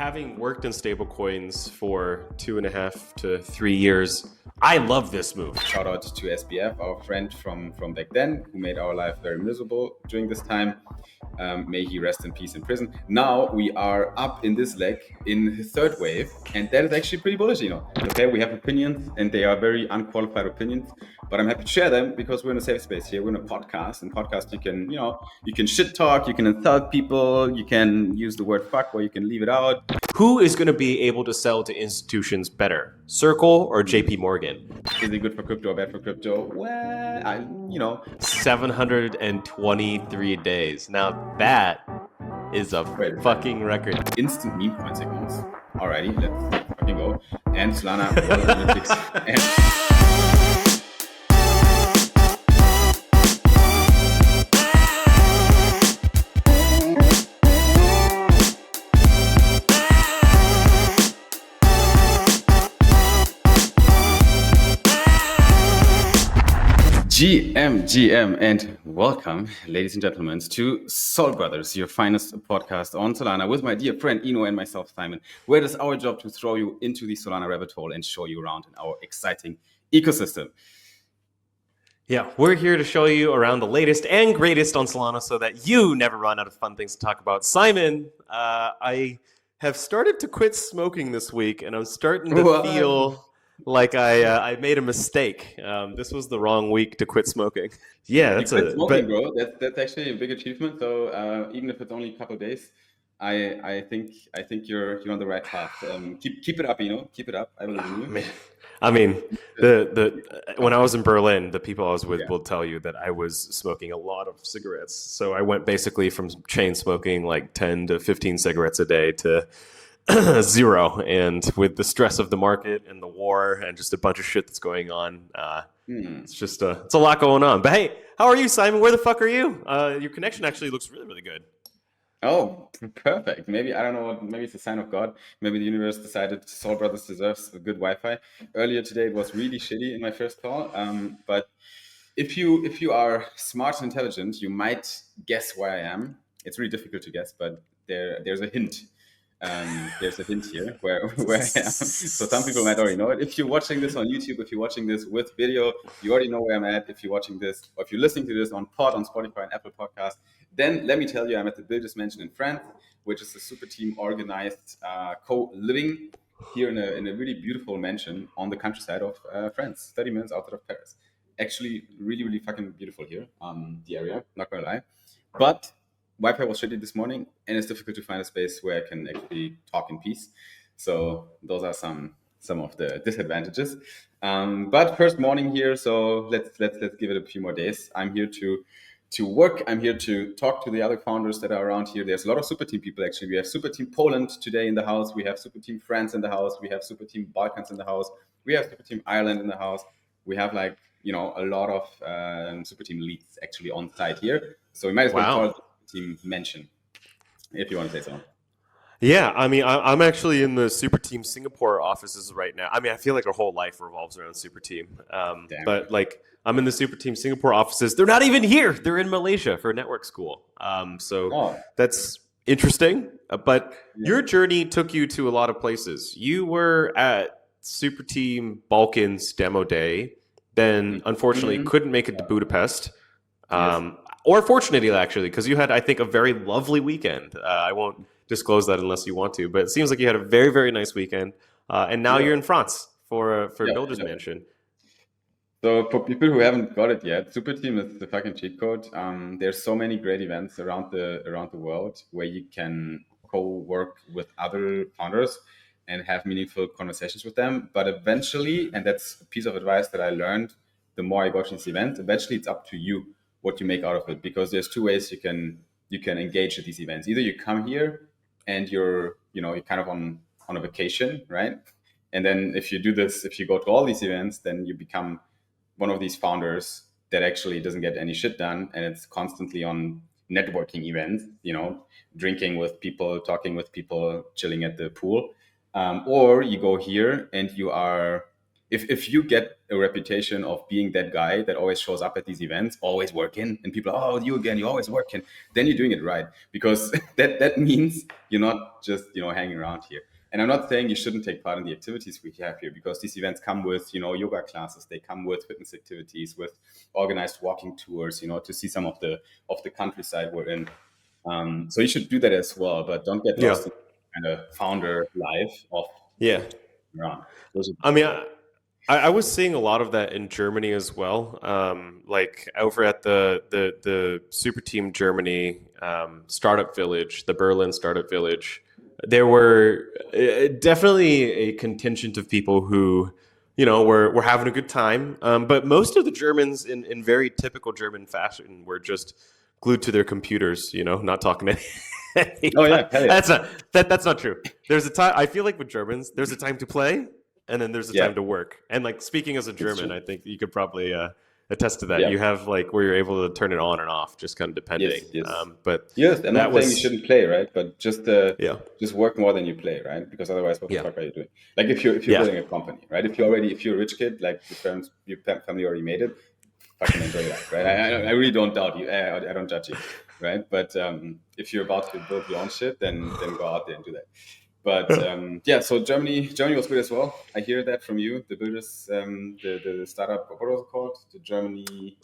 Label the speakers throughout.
Speaker 1: Having worked in stablecoins for 2.5 to 3 years, I love this move.
Speaker 2: Shout out to SBF, our friend from back then, who made our life very miserable during this time. May he rest in peace in prison. Now we are up in this leg in the third wave, and that is actually pretty bullish, Okay, we have opinions, and they are very unqualified opinions, but I'm happy to share them because we're in a safe space here. We're in a podcast, and podcast you can shit talk, you can insult people, you can use the word fuck, or you can leave it out.
Speaker 1: Who is going to be able to sell to institutions better, Circle or JPMorgan?
Speaker 2: Is it good for crypto or bad for crypto? Well,
Speaker 1: 723 days. Now that is a fucking record.
Speaker 2: Instant meme coin segments. Alrighty, let's fucking go. And Solana Analytics. GM, and welcome, ladies and gentlemen, to Soul Brothers, your finest podcast on Solana, with my dear friend Eno and myself, Simon, where it is our job to throw you into the Solana rabbit hole and show you around in our exciting ecosystem.
Speaker 1: Yeah, we're here to show you around the latest and greatest on Solana so that you never run out of fun things to talk about. Simon, I have started to quit smoking this week, and I'm starting to feel like I made a mistake. This was the wrong week to quit smoking. Yeah, that's
Speaker 2: bro. That's actually a big achievement. So even if it's only a couple of days, I think you're on the right path. Keep it up, keep it up. I believe in you.
Speaker 1: Man. I mean, the when I was in Berlin, the people I was with will tell you that I was smoking a lot of cigarettes. So I went basically from chain smoking like 10 to 15 cigarettes a day to 0, and with the stress of the market and the war and just a bunch of shit that's going on, it's a lot going on. But hey, how are you, Simon? Where the fuck are you? Your connection actually looks really, really good.
Speaker 2: Oh, perfect. Maybe, I don't know, maybe it's a sign of God. Maybe the universe decided Soul Brothers deserves a good Wi-Fi. Earlier today it was really shitty in my first call, but if you are smart and intelligent, you might guess where I am. It's really difficult to guess, but there's a hint. There's a hint here where I am. So some people might already know it. If you're watching this on YouTube, if you're watching this with video, you already know where I'm at. If you're watching this, or if you're listening to this on Spotify and Apple Podcast, then let me tell you, I'm at the Builders Mansion in France, which is a super team organized co-living here in a really beautiful mansion on the countryside of France, 30 minutes outside of Paris. Actually, really, really fucking beautiful here, the area, not gonna lie. But Wi-Fi was shitty this morning, and it's difficult to find a space where I can actually talk in peace. So those are some of the disadvantages. But first morning here, so let's give it a few more days. I'm here to work. I'm here to talk to the other founders that are around here. There's a lot of super team people actually. We have super team Poland today in the house. We have super team France in the house. We have super team Balkans in the house. We have super team Ireland in the house. We have a lot of super team leads actually on site here. So we might as well call it team mention, if you want to say so.
Speaker 1: Yeah, I mean, I'm actually in the Super Team Singapore offices right now. I mean, I feel like our whole life revolves around Super Team. But like, I'm in the Super Team Singapore offices. They're not even here. They're in Malaysia for network school. That's interesting. But your journey took you to a lot of places. You were at Super Team Balkans demo day, then unfortunately couldn't make it to Budapest. Or fortunately, actually, because you had, I think, a very lovely weekend. I won't disclose that unless you want to, but it seems like you had a very, very nice weekend. And now you're in France for Builders Mansion.
Speaker 2: So for people who haven't got it yet, Super Team is the fucking cheat code. There's so many great events around the world where you can co-work with other founders and have meaningful conversations with them. But eventually, and that's a piece of advice that I learned the more I got to this event, eventually it's up to you what you make out of it, because there's two ways you can engage at these events. Either you come here and you're kind of on a vacation, right? And then if you do this, if you go to all these events, then you become one of these founders that actually doesn't get any shit done, and it's constantly on networking events, drinking with people, talking with people, chilling at the pool. Or you go here and you are if you get a reputation of being that guy that always shows up at these events, always working, and people are, oh, you again, you're always working, then you're doing it right, because that means you're not just hanging around here. And I'm not saying you shouldn't take part in the activities we have here, because these events come with yoga classes, they come with fitness activities, with organized walking tours, to see some of the countryside we're in. So you should do that as well, but don't get lost in kind of founder life of around.
Speaker 1: I mean, I was seeing a lot of that in Germany as well. Like over at the Super Team Germany startup village, the Berlin startup village, there were definitely a contingent of people who, were having a good time. But most of the Germans, in very typical German fashion, were just glued to their computers, not talking to anybody.
Speaker 2: Oh yeah,
Speaker 1: that's not true. There's a time. I feel like with Germans, there's a time to play, and then there's a time to work. And like speaking as a German, I think you could probably attest to that. Yeah. You have like where you're able to turn it on and off, just kind of depending.
Speaker 2: Yes.
Speaker 1: But
Speaker 2: I'm not saying you shouldn't play, right? But just work more than you play, right? Because otherwise, what the fuck are you doing? Like if you're building a company, right? If you're a rich kid, like your family already made it, fucking enjoy that, right? I really don't doubt you. I don't judge you, right? But if you're about to build your own shit, then go out there and do that. But so Germany was good as well. I hear that from you. The builders, the startup, what was it called? The Germany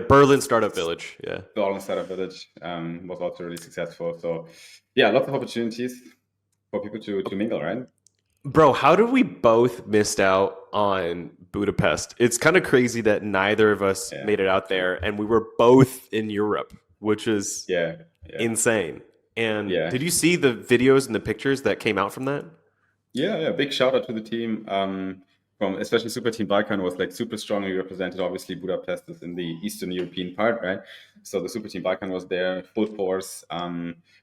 Speaker 1: Berlin Startup Village. Yeah,
Speaker 2: Berlin Startup Village was also really successful. So lots of opportunities for people to mingle, right?
Speaker 1: Bro, how did we both missed out on Budapest? It's kind of crazy that neither of us made it out there, and we were both in Europe, which is insane. And did you see the videos and the pictures that came out from that?
Speaker 2: Yeah. Big shout out to the team. From especially Super Team Balkan was like super strongly represented. Obviously, Budapest is in the Eastern European part, right? So the Super Team Balkan was there, full force.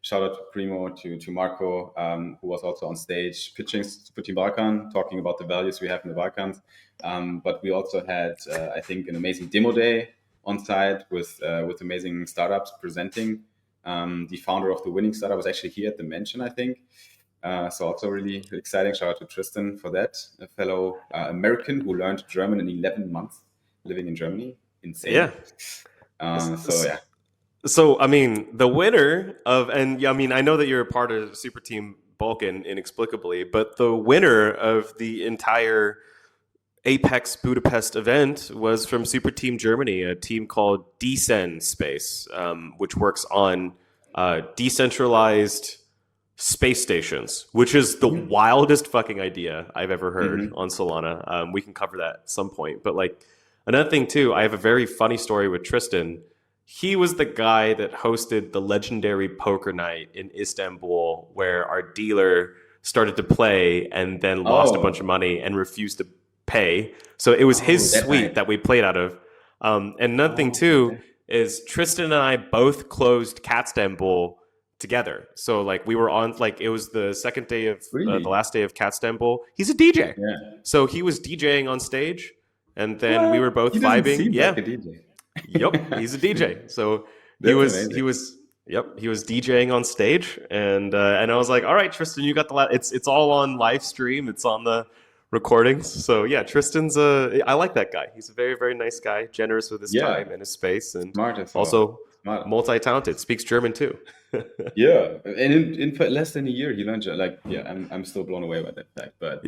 Speaker 2: Shout out to Primo, to Marco, who was also on stage pitching Super Team Balkan, talking about the values we have in the Balkans. But we also had, I think, an amazing demo day on site with amazing startups presenting. The founder of the winning startup was actually here at the Mansion, I think. So also really exciting. Shout out to Tristan for that, a fellow American who learned German in 11 months living in Germany. Insane.
Speaker 1: Yeah. So, I mean, the winner of, and I mean, I know that you're a part of Super Team Balkan inexplicably, but the winner of the entire Apex Budapest event was from Super Team Germany, a team called Nansen Space, which works on decentralized space stations, which is the wildest fucking idea I've ever heard on Solana. We can cover that at some point. But like another thing too, I have a very funny story with Tristan. He was the guy that hosted the legendary poker night in Istanbul where our dealer started to play and then lost a bunch of money and refused to pay. So it was his suite that we played out of. And another thing too is Tristan and I both closed Catstanbul together. So like we were on, like it was the second day of the last day of Catstanbul. He's a DJ. Yeah. So he was DJing on stage and then we were both vibing. Yeah. Like a DJ. Yep. He's a DJ. So he was DJing on stage and I was like, all right, Tristan, you got it's all on live stream. It's on the recordings. So yeah, Tristan's I like that guy. He's a very, very nice guy, generous with his time and his space, and also multi-talented, speaks German too.
Speaker 2: And in less than a year he learned I'm still blown away by that fact. But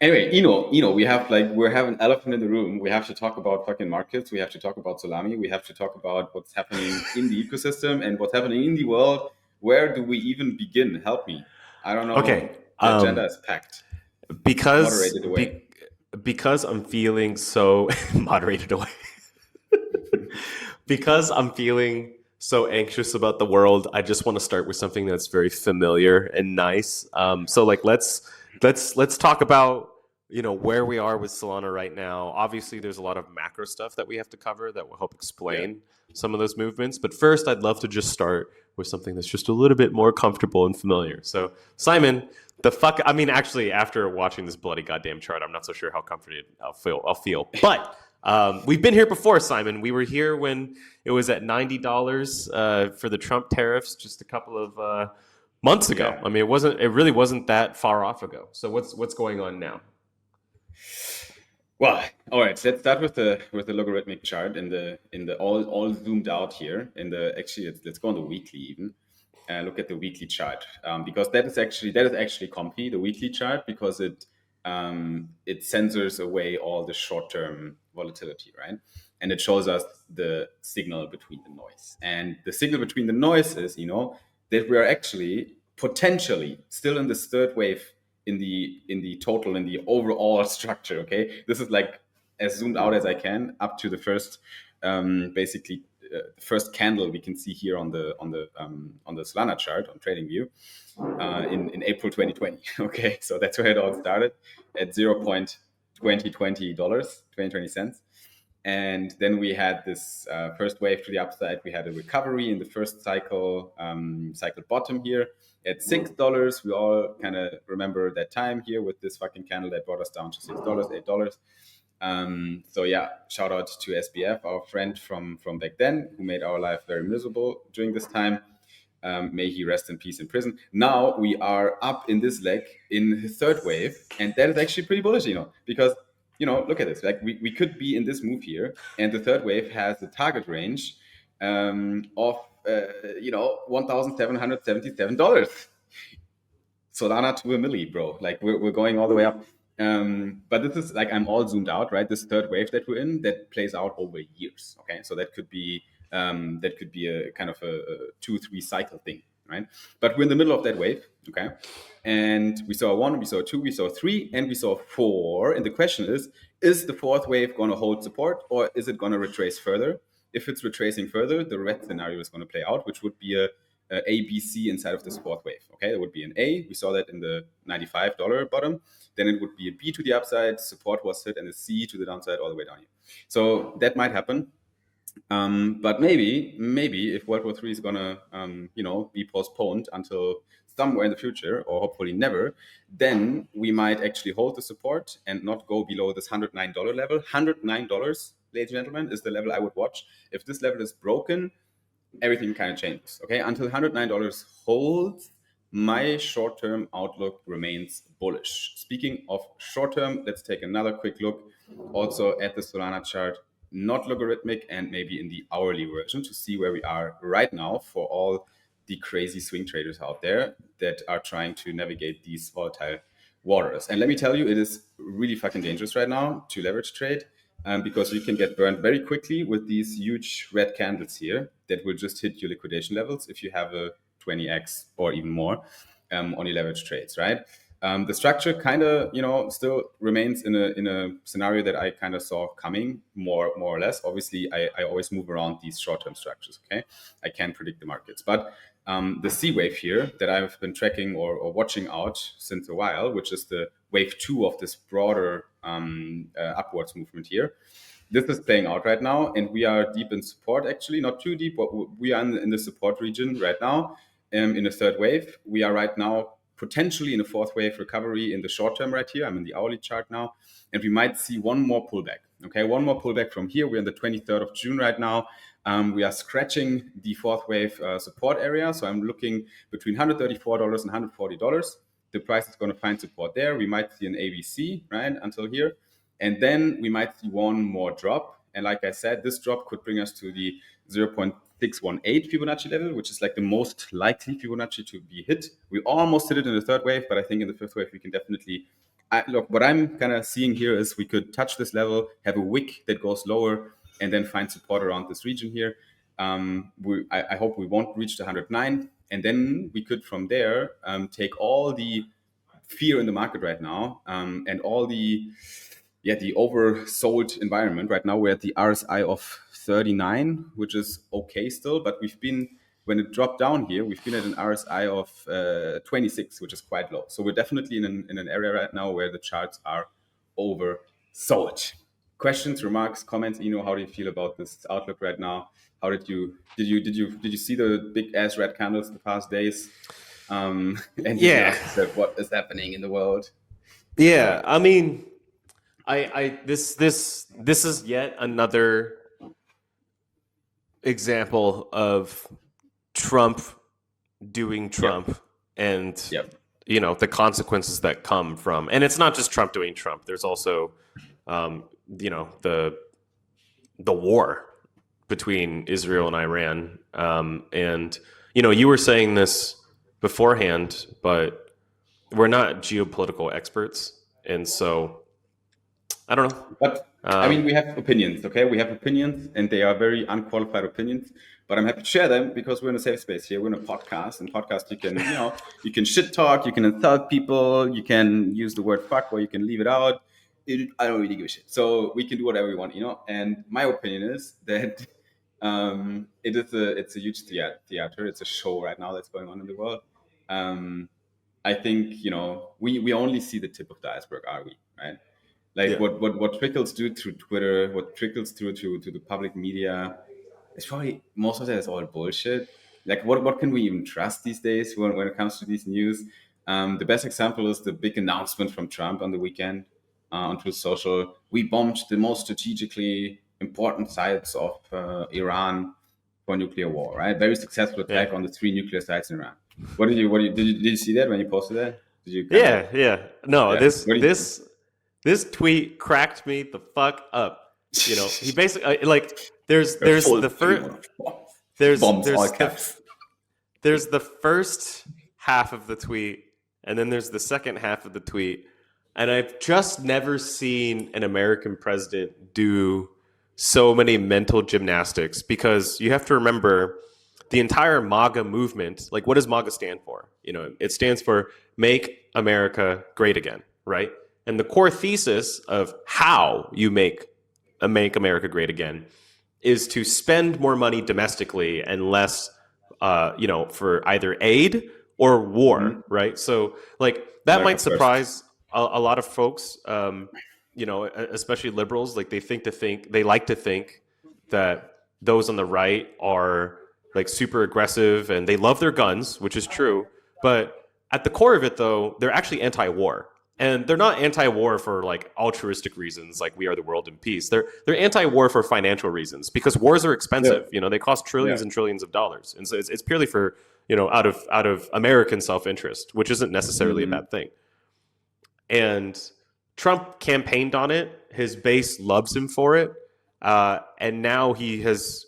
Speaker 2: anyway, Eno, we have an elephant in the room. We have to talk about fucking markets. We have to talk about Solana. We have to talk about what's happening in the ecosystem and what's happening in the world. Where do we even begin? Help me. I don't know.
Speaker 1: Okay,
Speaker 2: the agenda is packed.
Speaker 1: Because I'm feeling so moderated away. Because I'm feeling so anxious about the world, I just want to start with something that's very familiar and nice. So like let's talk about where we are with Solana right now. Obviously, there's a lot of macro stuff that we have to cover that will help explain some of those movements. But first, I'd love to just start with something that's just a little bit more comfortable and familiar. So, Simon, actually, after watching this bloody goddamn chart, I'm not so sure how comforted I'll feel. But we've been here before, Simon. We were here when it was at $90 for the Trump tariffs just a couple of months ago. I mean, it really wasn't that far off ago. So what's going on now?
Speaker 2: Well, all right. Let's start with the logarithmic chart in the all zoomed out here. Actually, let's go on the weekly even. Look at the weekly chart, because that is actually comfy, the weekly chart, because it censors away all the short term volatility, right? And it shows us the signal between the noise. And the signal between the noise is, that we are actually potentially still in this third wave in the overall structure. Okay, this is like as zoomed out as I can up to the first, basically the first candle we can see here on the Solana chart on TradingView in April 2020. Okay, so that's where it all started at $0.2020. And then we had this first wave to the upside. We had a recovery in the first cycle bottom here at $6. We all kind of remember that time here with this fucking candle that brought us down to $6, $8. So yeah, shout out to SBF, our friend from back then, who made our life very miserable during this time. May he rest in peace in prison. Now we are up in this leg in the third wave, and that is actually pretty bullish, because look at this. Like we could be in this move here, and the third wave has the target range of $1,777. Solana to a milli, bro. Like we're going all the way up. But this is like I'm all zoomed out, right? This third wave that we're in that plays out over years. Okay, so that could be a kind of a 2-3 cycle thing, right? But we're in the middle of that wave, okay? And we saw 1, we saw 2, we saw 3, and we saw 4. And the question is the fourth wave going to hold support, or is it going to retrace further? If it's retracing further, the red scenario is going to play out, which would be a B, C inside of this fourth wave. Okay, there would be an A. We saw that in the $95 bottom. Then it would be a B to the upside, support was hit, and a C to the downside all the way down here. So that might happen. But maybe if World War III is gonna be postponed until somewhere in the future, or hopefully never, then we might actually hold the support and not go below this $109 level. $109, ladies and gentlemen, is the level I would watch. If this level is broken, everything kind of changes. Okay, until $109 holds, my short-term outlook remains bullish. Speaking of short-term, let's take another quick look also at the Solana chart, not logarithmic, and maybe in the hourly version, to see where we are right now for all the crazy swing traders out there that are trying to navigate these volatile waters. And let me tell you, it is really fucking dangerous right now to leverage trade. Because you can get burned very quickly with these huge red candles here that will just hit your liquidation levels if you have a 20x or even more on your leverage trades, right? The structure kind of, still remains in a scenario that I kind of saw coming more or less. Obviously, I always move around these short-term structures, okay? I can't predict the markets. But the C wave here that I've been tracking or watching out since a while, which is the wave 2 of this broader upwards movement here. This is playing out right now, and we are deep in support, actually, not too deep, but we are in the support region right now in the third wave. We are right now potentially in a fourth wave recovery in the short term right here. I'm in the hourly chart now, and we might see one more pullback. Okay, one more pullback from here. We're on the 23rd of June right now. We are scratching the fourth wave support area. So I'm looking between $134 and $140. The price is going to find support there. We might see an ABC, right, until here. And then we might see one more drop. And like I said, this drop could bring us to the 0.618 Fibonacci level, which is like the most likely Fibonacci to be hit. We almost hit it in the third wave, but I think in the fifth wave, we can definitely... look, what I'm kind of seeing here is we could touch this level, have a wick that goes lower, and then find support around this region here. I hope we won't reach the 109. And then we could, from there, take all the fear in the market right now and all the oversold environment. Right now, we're at the RSI of 39, which is okay still, but when it dropped down here, we've been at an RSI of 26, which is quite low. So we're definitely in an area right now where the charts are oversold. Questions, remarks, comments? How do you feel about this outlook right now? How did you see the big ass red candles the past days? And did you ask yourself what is happening in the world?
Speaker 1: Yeah, I mean, this is yet another example of Trump doing Trump, and the consequences that come from, and it's not just Trump doing Trump. There's also, the war between Israel and Iran. And, you were saying this beforehand, but we're not geopolitical experts. And so I don't know.
Speaker 2: But I mean, we have opinions, okay? We have opinions, and they are very unqualified opinions. But I'm happy to share them because we're in a safe space here. We're in a podcast, and podcast you can, you can shit talk, you can insult people, you can use the word fuck, or you can leave it out. I don't really give a shit. So we can do whatever we want, And my opinion is that it's a huge theater. It's a show right now that's going on in the world. I think we only see the tip of the iceberg, are we? Right? Like what trickles through Twitter, what trickles through to the public media, it's probably most of that is all bullshit. Like what can we even trust these days when it comes to these news? The best example is the big announcement from Trump on the weekend on Truth Social. We bombed the most strategically important sites of Iran for nuclear war. Right, very successful attack on the 3 nuclear sites in Iran. Did you see that when you posted that? Did you?
Speaker 1: No, this tweet cracked me the fuck up. He basically there's the first half of the tweet, and then there's the second half of the tweet, and I've just never seen an American president do so many mental gymnastics, because you have to remember the entire MAGA movement. Like, what does MAGA stand for? It stands for Make America Great Again, right? And the core thesis of how you make America great again is to spend more money domestically and less, for either aid or war, right? So, that might surprise a lot of folks, especially liberals. Like, they like to think that those on the right are super aggressive and they love their guns, which is true. But at the core of it, though, they're actually anti-war. And they're not anti-war for altruistic reasons, like we are the world in peace. They're anti-war for financial reasons, because wars are expensive. They cost trillions and trillions of dollars, and so it's purely for out of American self-interest, which isn't necessarily a bad thing. And Trump campaigned on it. His base loves him for it, and now he has,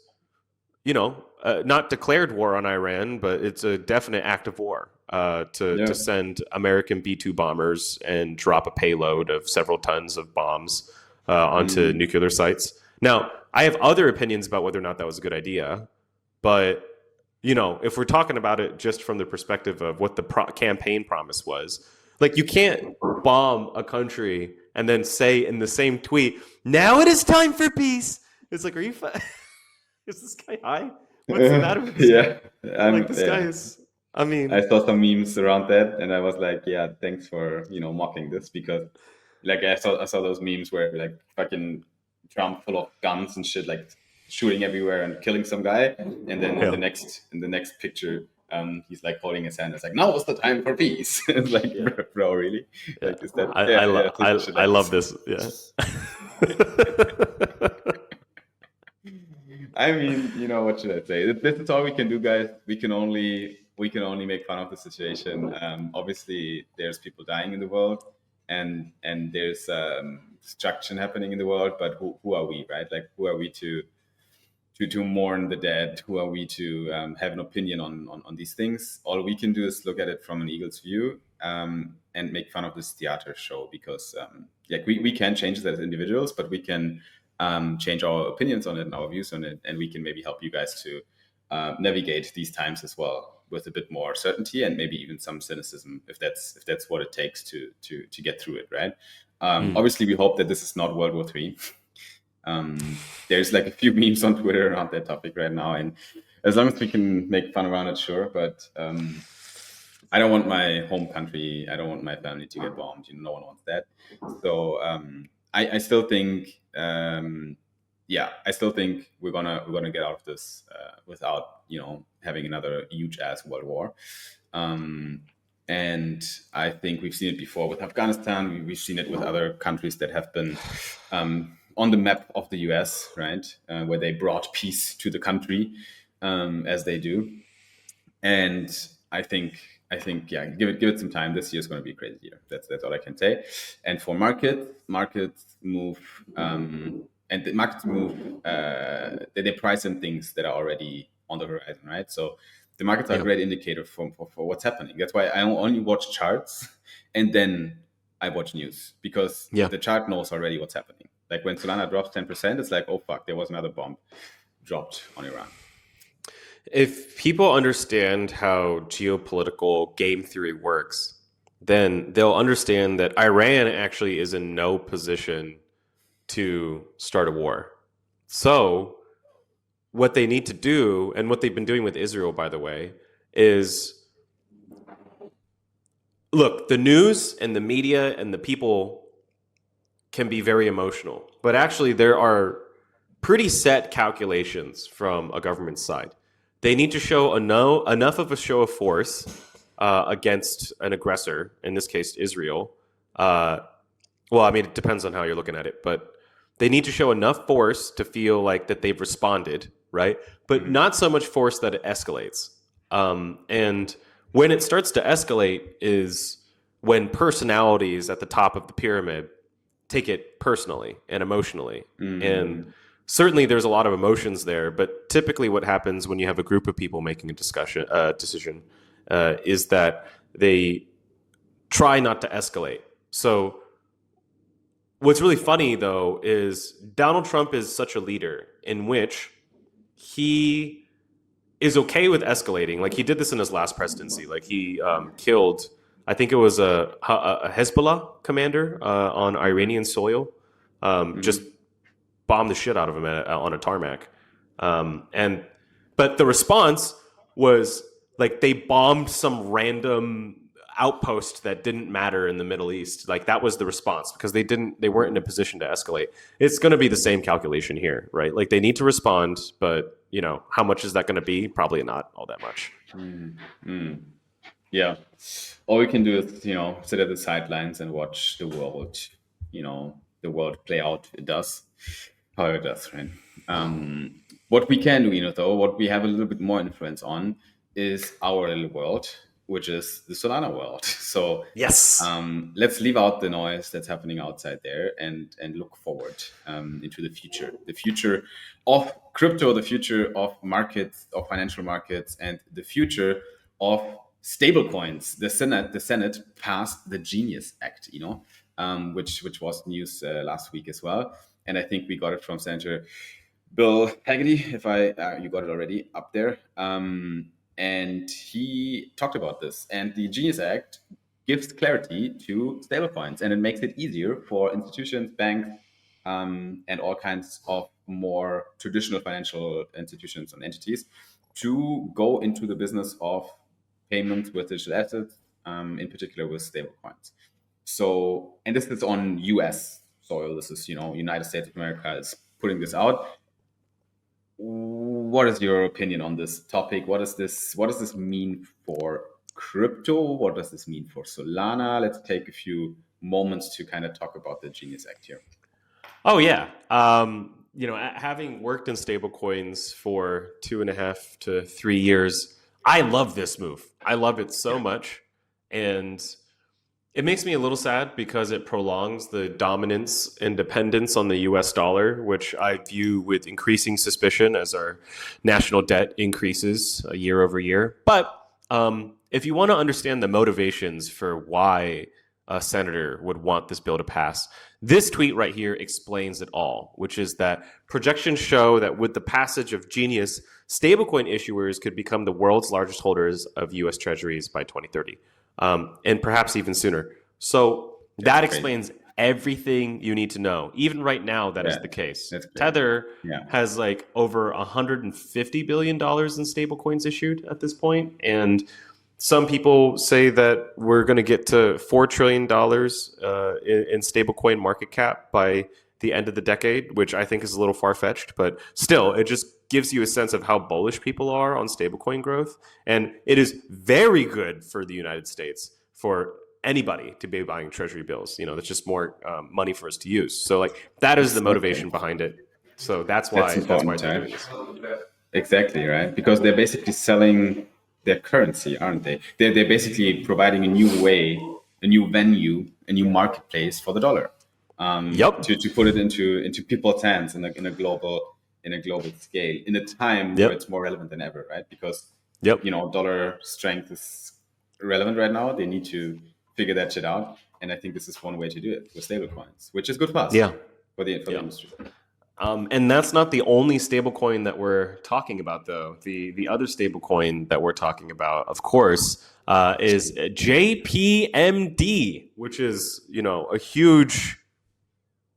Speaker 1: not declared war on Iran, but it's a definite act of war. To send American B-2 bombers and drop a payload of several tons of bombs onto nuclear sites. Now, I have other opinions about whether or not that was a good idea, but if we're talking about it just from the perspective of what the campaign promise was, you can't bomb a country and then say in the same tweet, "Now it is time for peace." It's like, are you? Is this guy high? What's the matter with this guy? This guy is. I
Speaker 2: saw some memes around that, and I was like, "Yeah, thanks for mocking this," because I saw those memes where fucking Trump full of guns and shit, shooting everywhere and killing some guy, and then in the next picture, he's holding his hand. It's like, "Now was the time for peace." It's bro, really?
Speaker 1: Yeah. Is that? I love this. Yeah.
Speaker 2: I mean, what should I say? This is all we can do, guys. We can only make fun of the situation. Obviously, there's people dying in the world, and there's destruction happening in the world. But who are we, right? Who are we to mourn the dead? Who are we to have an opinion on these things? All we can do is look at it from an eagle's view and make fun of this theater show, because we can change it as individuals, but we can change our opinions on it and our views on it, and we can maybe help you guys to navigate these times as well with a bit more certainty and maybe even some cynicism, if that's what it takes to get through it, right? Obviously, we hope that this is not World War III. There's a few memes on Twitter around that topic right now, and as long as we can make fun around it, sure. But I don't want my home country, I don't want my family to get bombed. No one wants that. So I still think, I still think we're gonna get out of this without having another huge ass world war. And I think we've seen it before with Afghanistan. We've seen it with other countries that have been on the map of the US, right, where they brought peace to the country, as they do. And I think I think, yeah, give it some time. This year is going to be a crazy year. That's all I can say. And for markets move, and the markets move. They price in things that are already on the horizon, right? So the markets are a great indicator for what's happening. That's why I only watch charts and then I watch news, because the chart knows already what's happening. Like when Solana drops 10%, it's like, oh fuck, there was another bomb dropped on Iran.
Speaker 1: If people understand how geopolitical game theory works, then they'll understand that Iran actually is in no position to start a war. So what they need to do, and what they've been doing with Israel, by the way, is look, the news and the media and the people can be very emotional, but actually there are pretty set calculations from a government side. They need to show enough of a show of force against an aggressor, in this case, Israel. Well, I mean, it depends on how you're looking at it, but they need to show enough force to feel like that they've responded, right? But not so much force that it escalates. And when it starts to escalate is when personalities at the top of the pyramid take it personally and emotionally. And certainly there's a lot of emotions there, but typically what happens when you have a group of people making a decision is that they try not to escalate. So what's really funny, though, is Donald Trump is such a leader in which he is okay with escalating. Like he did this in his last presidency. Like he killed, I think it was a Hezbollah commander on Iranian soil, just bombed the shit out of him on a tarmac. But the response was like they bombed some random outpost that didn't matter in the Middle East. Like that was the response, because they weren't in a position to escalate. It's going to be the same calculation here, right? Like they need to respond, but how much is that going to be? Probably not all that much.
Speaker 2: Yeah. All we can do is, sit at the sidelines and watch the world, the world play out. It does. How it does, right? What we can do, though, what we have a little bit more influence on is our little world, which is the Solana world. So
Speaker 1: yes,
Speaker 2: let's leave out the noise that's happening outside there and look forward into the future of crypto, the future of markets, of financial markets, and the future of stablecoins. The Senate passed the Genius Act, which was news last week as well. And I think we got it from Senator Bill Hagerty, if you got it already up there. And he talked about this. And the Genius Act gives clarity to stablecoins, and it makes it easier for institutions, banks, and all kinds of more traditional financial institutions and entities to go into the business of payments with digital assets, in particular with stablecoins. So, and this is on US soil. This is, United States of America is putting this out. What is your opinion on this topic? What does this mean for crypto? What does this mean for Solana? Let's take a few moments to kind of talk about the Genius Act here.
Speaker 1: Oh yeah. Having worked in stablecoins for 2.5 to 3 years, I love this move. I love it so much. And it makes me a little sad because it prolongs the dominance and dependence on the US dollar, which I view with increasing suspicion as our national debt increases year over year. But if you want to understand the motivations for why a senator would want this bill to pass, this tweet right here explains it all, which is that projections show that with the passage of Genius, stablecoin issuers could become the world's largest holders of US treasuries by 2030. And perhaps even sooner. So that explains everything you need to know. Even right now, that is the case. Tether has like over $150 billion in stablecoins issued at this point. And some people say that we're going to get to $4 trillion in stablecoin market cap by the end of the decade, which I think is a little far-fetched, but still, it just gives you a sense of how bullish people are on stablecoin growth. And it is very good for the United States for anybody to be buying treasury bills. That's just more money for us to use. So like that is the motivation behind it. So that's why they're doing this.
Speaker 2: Exactly, right? Because they're basically selling their currency, aren't they? They're basically providing a new way, a new venue, a new marketplace for the dollar. To put it into people's hands in a global scale, in a time where it's more relevant than ever, right? Because dollar strength is relevant right now. They need to figure that shit out, and I think this is one way to do it with stablecoins, which is good for us. For the industry.
Speaker 1: And that's not the only stablecoin that we're talking about, though. The other stablecoin that we're talking about, of course, is JPMD, which is a huge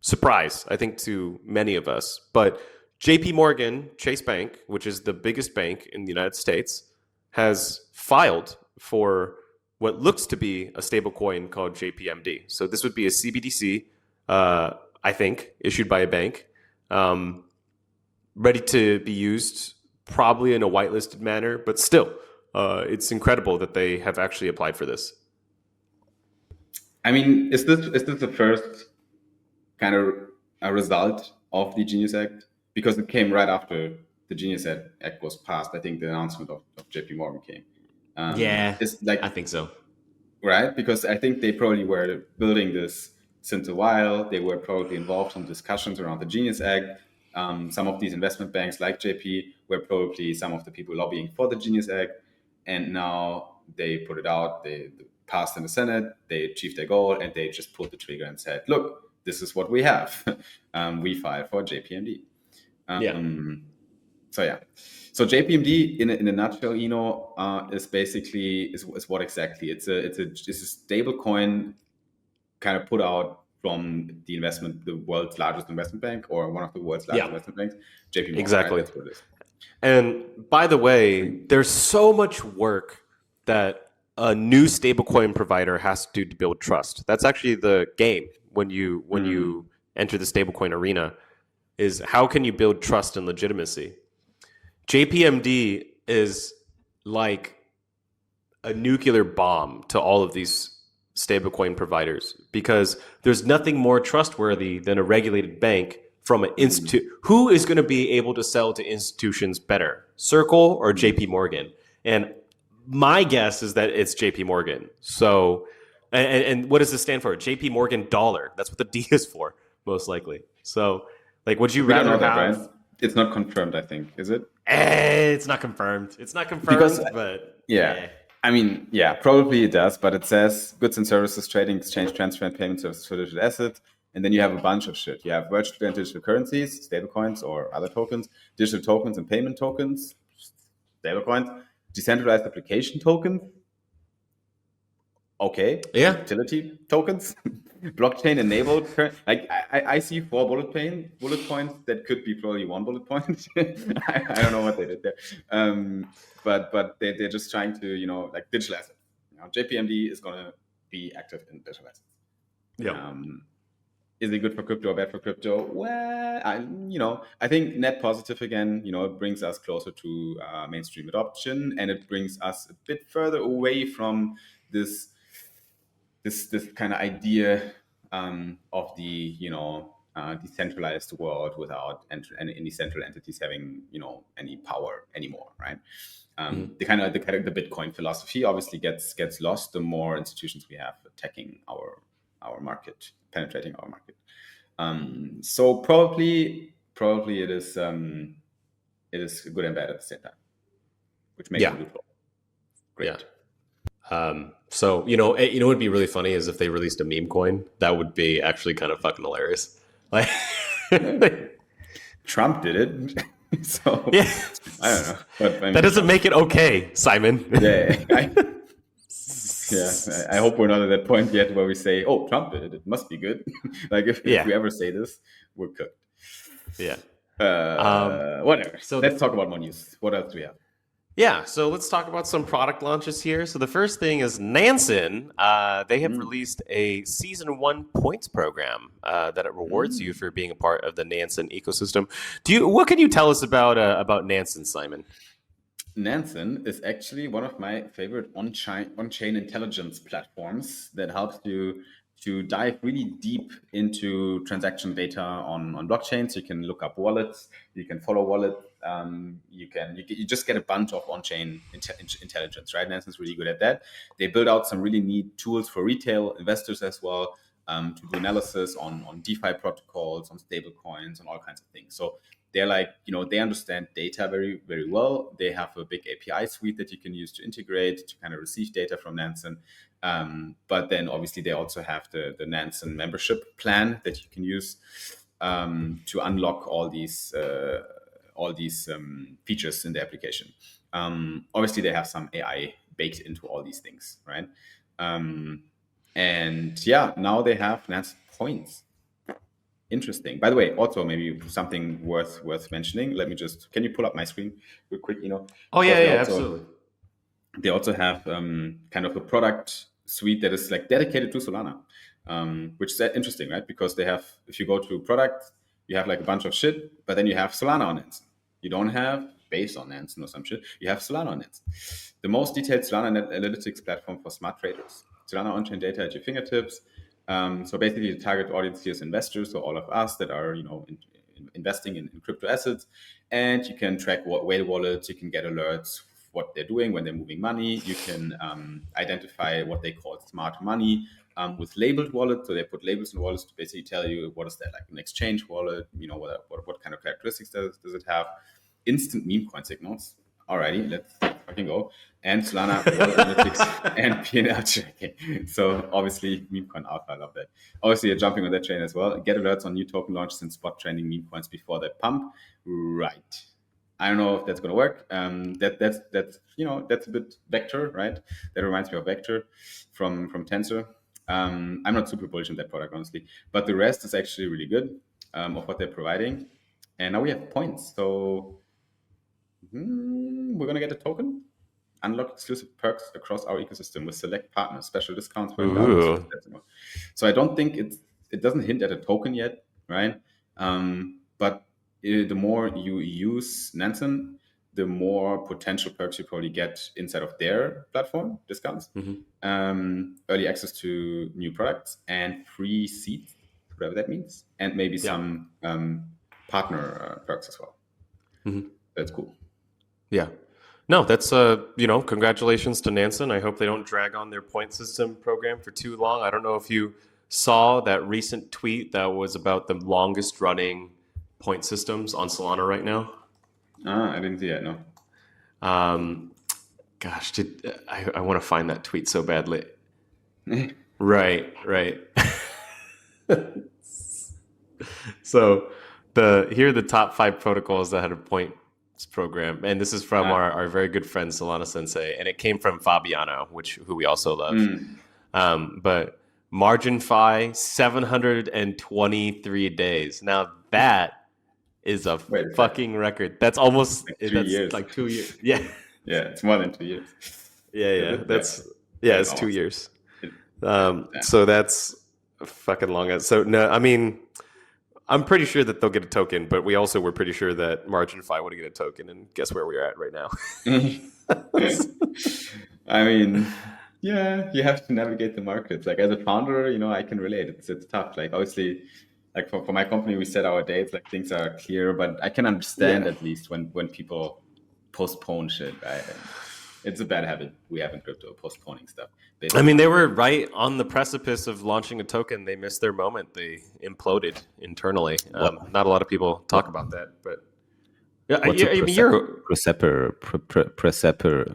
Speaker 1: surprise, I think, to many of us. But JPMorgan Chase Bank, which is the biggest bank in the United States, has filed for what looks to be a stablecoin called JPMD. So this would be a CBDC, I think, issued by a bank, ready to be used, probably in a whitelisted manner, but still, it's incredible that they have actually applied for this.
Speaker 2: I mean, is this the first kind of a result of the Genius Act? Because it came right after the Genius Act was passed. I think the announcement of JPMorgan came.
Speaker 1: It's like, I think so.
Speaker 2: Right? Because I think they probably were building this since a while. They were probably involved in discussions around the Genius Act. Some of these investment banks like JP were probably some of the people lobbying for the Genius Act. And now they put it out, they passed in the Senate, they achieved their goal, and they just pulled the trigger and said, look, this is what we have. We filed for JPMD. So JPMD in a nutshell, is basically is what exactly? It's a stable coin kind of put out from the world's largest investment bank, or one of the world's largest investment banks, JPMorgan.
Speaker 1: Exactly.
Speaker 2: Right? That's what it is.
Speaker 1: And by the way, there's so much work that a new stablecoin provider has to do to build trust. That's actually the game when you enter the stablecoin arena, is how can you build trust and legitimacy? JPMD is like a nuclear bomb to all of these stablecoin providers, because there's nothing more trustworthy than a regulated bank from an institute. Who is going to be able to sell to institutions better, Circle or JPMorgan? And my guess is that it's JPMorgan. So, and what does this stand for? JPMorgan dollar. That's what the D is for, most likely. So, like, would you rather have?
Speaker 2: Right? It's not confirmed, I think. Is it?
Speaker 1: It's not confirmed. It's not confirmed, but
Speaker 2: I mean, probably it does, but it says goods and services, trading, exchange, transfer, and payment services for digital assets. And then you have a bunch of shit. You have virtual and digital currencies, stablecoins or other tokens, digital tokens and payment tokens, stablecoins, decentralized application tokens. Okay. Utility tokens, blockchain enabled. Like I see 4 bullet points that could be probably 1 bullet point. I don't know what they did there. But they're just trying to, like digital assets. JPMD is going to be active in digital assets.
Speaker 1: Yeah.
Speaker 2: Is it good for crypto or bad for crypto? Well, I think net positive again. It brings us closer to mainstream adoption, and it brings us a bit further away from this kind of idea of the decentralized world without any central entities having any power anymore, right? The kind of the Bitcoin philosophy obviously gets lost the more institutions we have attacking our market, penetrating our market. So probably it is good and bad at the same time, which makes it neutral. Great.
Speaker 1: So what would be really funny is if they released a meme coin. That would be actually kind of fucking hilarious. Like
Speaker 2: Trump did it. So I don't know. But
Speaker 1: that doesn't make it okay, Simon.
Speaker 2: I hope we're not at that point yet where we say, "Oh, Trump did it. It must be good." Like if we ever say this, we're cooked. Whatever. So let's talk about more news. What else do we have?
Speaker 1: Yeah, so let's talk about some product launches here. So the first thing is Nansen. They have released a Season 1 points program that it rewards you for being a part of the Nansen ecosystem. What can you tell us about Nansen, Simon?
Speaker 2: Nansen is actually one of my favorite on-chain intelligence platforms that helps you to dive really deep into transaction data on blockchains. You can look up wallets, you can follow wallets, you just get a bunch of on-chain intelligence, right? Nansen's really good at that. They build out some really neat tools for retail investors as well, to do analysis on DeFi protocols, on stable coins, on all kinds of things. So they're like, they understand data very, very well. They have a big API suite that you can use to integrate, to kind of receive data from Nansen. But then obviously they also have the Nansen membership plan that you can use to unlock all these features in the application. Obviously they have some AI baked into all these things, right? And yeah, now they have Nansen points. Interesting. By the way, also maybe something worth mentioning. Can you pull up my screen real quick?
Speaker 1: Oh yeah, absolutely.
Speaker 2: They also have kind of a product suite that is like dedicated to Solana, which is interesting, right? Because they have, if you go to product, you have like a bunch of shit, but then you have Solana on Nansen. You don't have Base on Nansen or some shit. You have Solana on Nansen. The most detailed Solana analytics platform for smart traders. Solana on-chain data at your fingertips. So basically, the target audience here is investors, so all of us that are, investing in crypto assets, and you can track whale wallets. You can get alerts what they're doing when they're moving money. You can identify what they call smart money with labeled wallets. So they put labels in wallets to basically tell you what is that, like an exchange wallet. What kind of characteristics does it have? Instant meme coin signals. Alrighty, let's fucking go. And Solana analytics and P&L tracking. So obviously, meme coin alpha, I love that. Obviously, you're jumping on that train as well. Get alerts on new token launches and spot trending meme coins before they pump. Right. I don't know if that's going to work. That's a bit Vector, right? That reminds me of Vector from Tensor. I'm not super bullish on that product, honestly, but the rest is actually really good of what they're providing. And now we have points. So we're going to get a token. Unlock exclusive perks across our ecosystem with select partners, special discounts for investors. So I don't think it doesn't hint at a token yet, right? But the more you use Nansen, the more potential perks you probably get inside of their platform, discounts, early access to new products, and free seats, whatever that means, and maybe some partner perks as well. That's cool.
Speaker 1: Yeah. No, that's congratulations to Nansen. I hope they don't drag on their point system program for too long. I don't know if you saw that recent tweet that was about the longest running point systems on Solana right now.
Speaker 2: I didn't see it, no.
Speaker 1: Gosh, I want to find that tweet so badly. Right. So here are the top 5 protocols that had a point program, and this is from our very good friend Solana Sensei, and it came from Fabiano, who we also love. But MarginFi 723 days. Now that is a fucking record. That's almost like 2 years. Like 2 years. Yeah,
Speaker 2: it's more than 2 years.
Speaker 1: It's 2 years. So that's fucking long. So no, I mean, I'm pretty sure that they'll get a token, but we also were pretty sure that MarginFi would get a token, and guess where we're at right now.
Speaker 2: I mean, yeah, you have to navigate the markets. Like as a founder, I can relate. It's tough. Like obviously, like for my company, we set our dates. Like things are clear, but I can understand at least when people postpone shit, right? And it's a bad habit we have in crypto, postponing stuff.
Speaker 1: I mean, they were right on the precipice of launching a token. They missed their moment. They imploded internally. Not a lot of people talk about that, but
Speaker 2: you're Preceptor.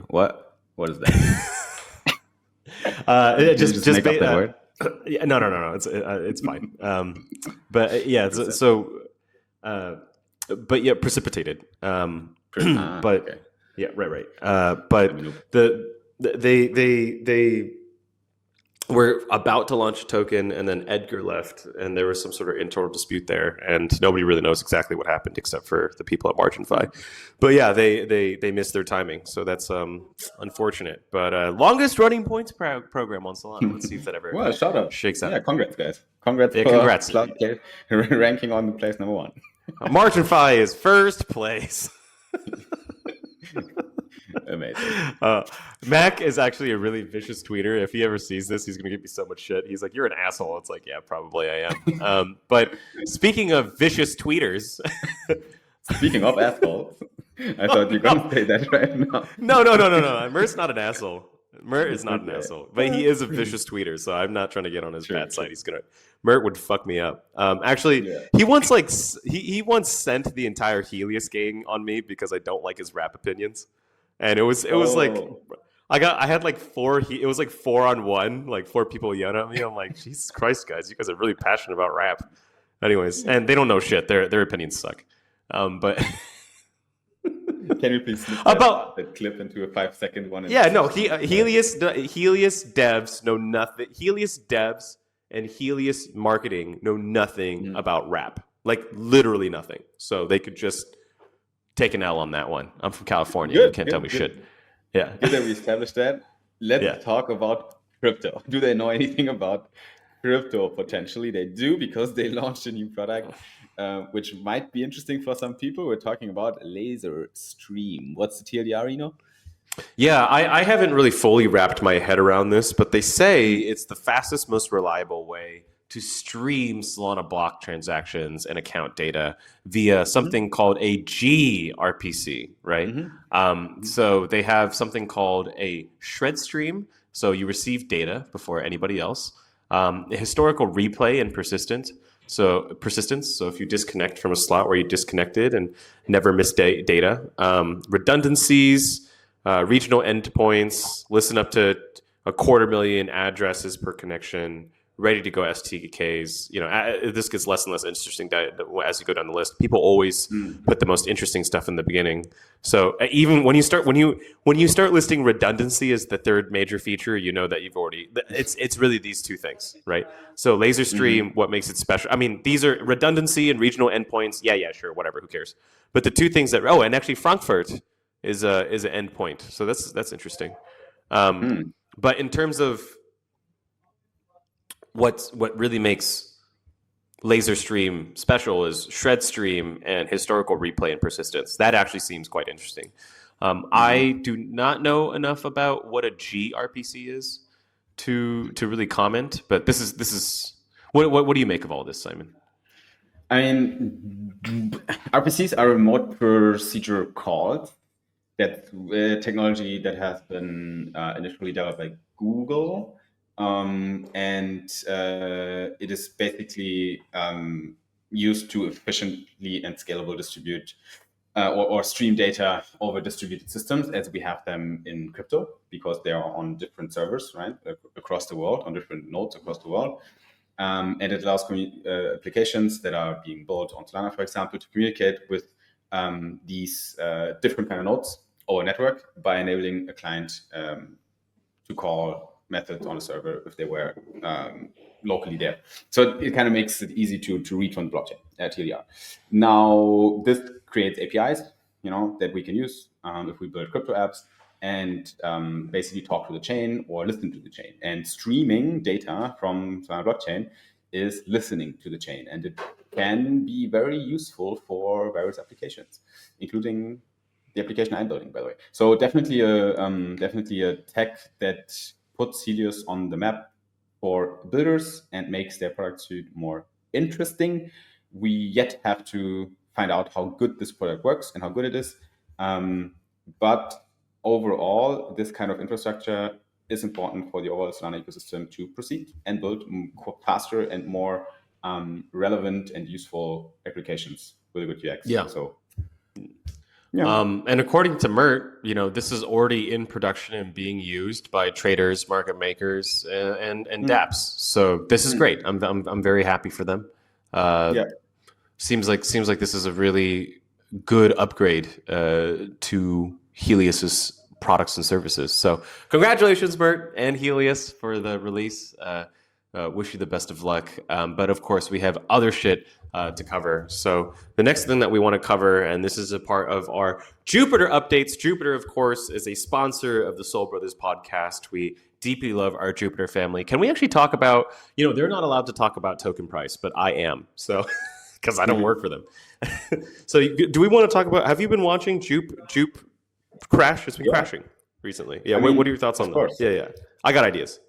Speaker 2: What is that?
Speaker 1: just
Speaker 2: make up that word.
Speaker 1: No. It's fine. But yeah, but yeah, precipitated. But. Okay. Yeah, right. But they were about to launch a token, and then Edgar left, and there was some sort of internal dispute there, and nobody really knows exactly what happened except for the people at MarginFi. But yeah, they missed their timing, so that's unfortunate. But longest running points program on Solana. Let's see if that ever
Speaker 2: shout out
Speaker 1: shakes out.
Speaker 2: Yeah, congrats, guys. Congrats. Ranking on the place number 1.
Speaker 1: MarginFi is first place.
Speaker 2: Amazing.
Speaker 1: Mac is actually a really vicious tweeter. If he ever sees this, he's going to give me so much shit. He's like, "You're an asshole." It's like, yeah, probably I am. But speaking of vicious tweeters,
Speaker 2: speaking of assholes, I thought you were going to say that right now.
Speaker 1: No. Mert's not an asshole. Mert is not an asshole, but he is a vicious tweeter. So I'm not trying to get on his bad side. Mert would fuck me up. He once he once sent the entire Helios gang on me because I don't like his rap opinions, and it was like I had like four. It was like 4-on-1, like 4 people yelling at me. I'm like, Jesus Christ, guys, you guys are really passionate about rap. Anyways, and they don't know shit. Their opinions suck. But.
Speaker 2: Can you please slip that clip into a 5-second one?
Speaker 1: Yeah, no. Helios devs know nothing. Helios devs and Helios marketing know nothing about rap, like literally nothing. So they could just take an L on that one. I'm from California. You can't tell me shit. Yeah.
Speaker 2: Good that we established that. Let's talk about crypto. Do they know anything about crypto? Potentially they do, because they launched a new product. Which might be interesting for some people. We're talking about LaserStream. What's the TLDR, Eno?
Speaker 1: Yeah, I haven't really fully wrapped my head around this, but they say it's the fastest, most reliable way to stream Solana block transactions and account data via something called a gRPC, right? So they have something called a shred stream. So you receive data before anybody else. A historical replay and persistence. So if you disconnect from a slot where you disconnected and never miss data, redundancies, regional endpoints, listen up to 250,000 addresses per connection, ready to go STKs. This gets less and less interesting as you go down the list. People always put the most interesting stuff in the beginning. So even when you start listing redundancy as the third major feature, you know that you've already it's really these two things, right? So LaserStream, what makes it special? I mean, these are redundancy and regional endpoints. Yeah, sure, whatever, who cares? But the two things that and actually Frankfurt is an endpoint, so that's interesting. But in terms of what really makes LaserStream special is shred stream and historical replay and persistence. That actually seems quite interesting. I do not know enough about what a gRPC is to really comment, but this is what do you make of all this, Simon?
Speaker 2: I mean, RPCs are remote procedure calls. That's a technology that has been initially developed by Google. And it is basically used to efficiently and scalable distribute or stream data over distributed systems as we have them in crypto, because they are on different servers, right, across the world, on different nodes across the world. And it allows applications that are being built on Solana, for example, to communicate with these different kind of nodes over a network by enabling a client to call methods on a server if they were locally there. So it kind of makes it easy to read from the blockchain, TLDR. Now, this creates APIs, that we can use if we build crypto apps and basically talk to the chain or listen to the chain. And streaming data from Solana blockchain is listening to the chain. And it can be very useful for various applications, including the application I'm building, by the way. So definitely a tech that puts Helios on the map for builders and makes their product suite more interesting. We yet have to find out how good this product works and how good it is. But overall, this kind of infrastructure is important for the overall Solana ecosystem to proceed and build faster and more relevant and useful applications with a good UX.
Speaker 1: Yeah.
Speaker 2: So.
Speaker 1: Yeah. And according to Mert, this is already in production and being used by traders, market makers, and dApps. So this is great. I'm very happy for them. Seems like this is a really good upgrade to Helios's products and services. So congratulations, Mert and Helios, for the release. Wish you the best of luck. But of course, we have other shit to cover. So the next thing that we want to cover, and this is a part of our Jupiter updates. Jupiter, of course, is a sponsor of the Soul Brothers podcast. We deeply love our Jupiter family. Can we actually talk about, they're not allowed to talk about token price, but I am. So, because I don't work for them. So do we want to talk about, have you been watching Jupe crash. It's been crashing recently. Yeah. What are your thoughts on that?
Speaker 2: Course.
Speaker 1: Yeah. I got ideas.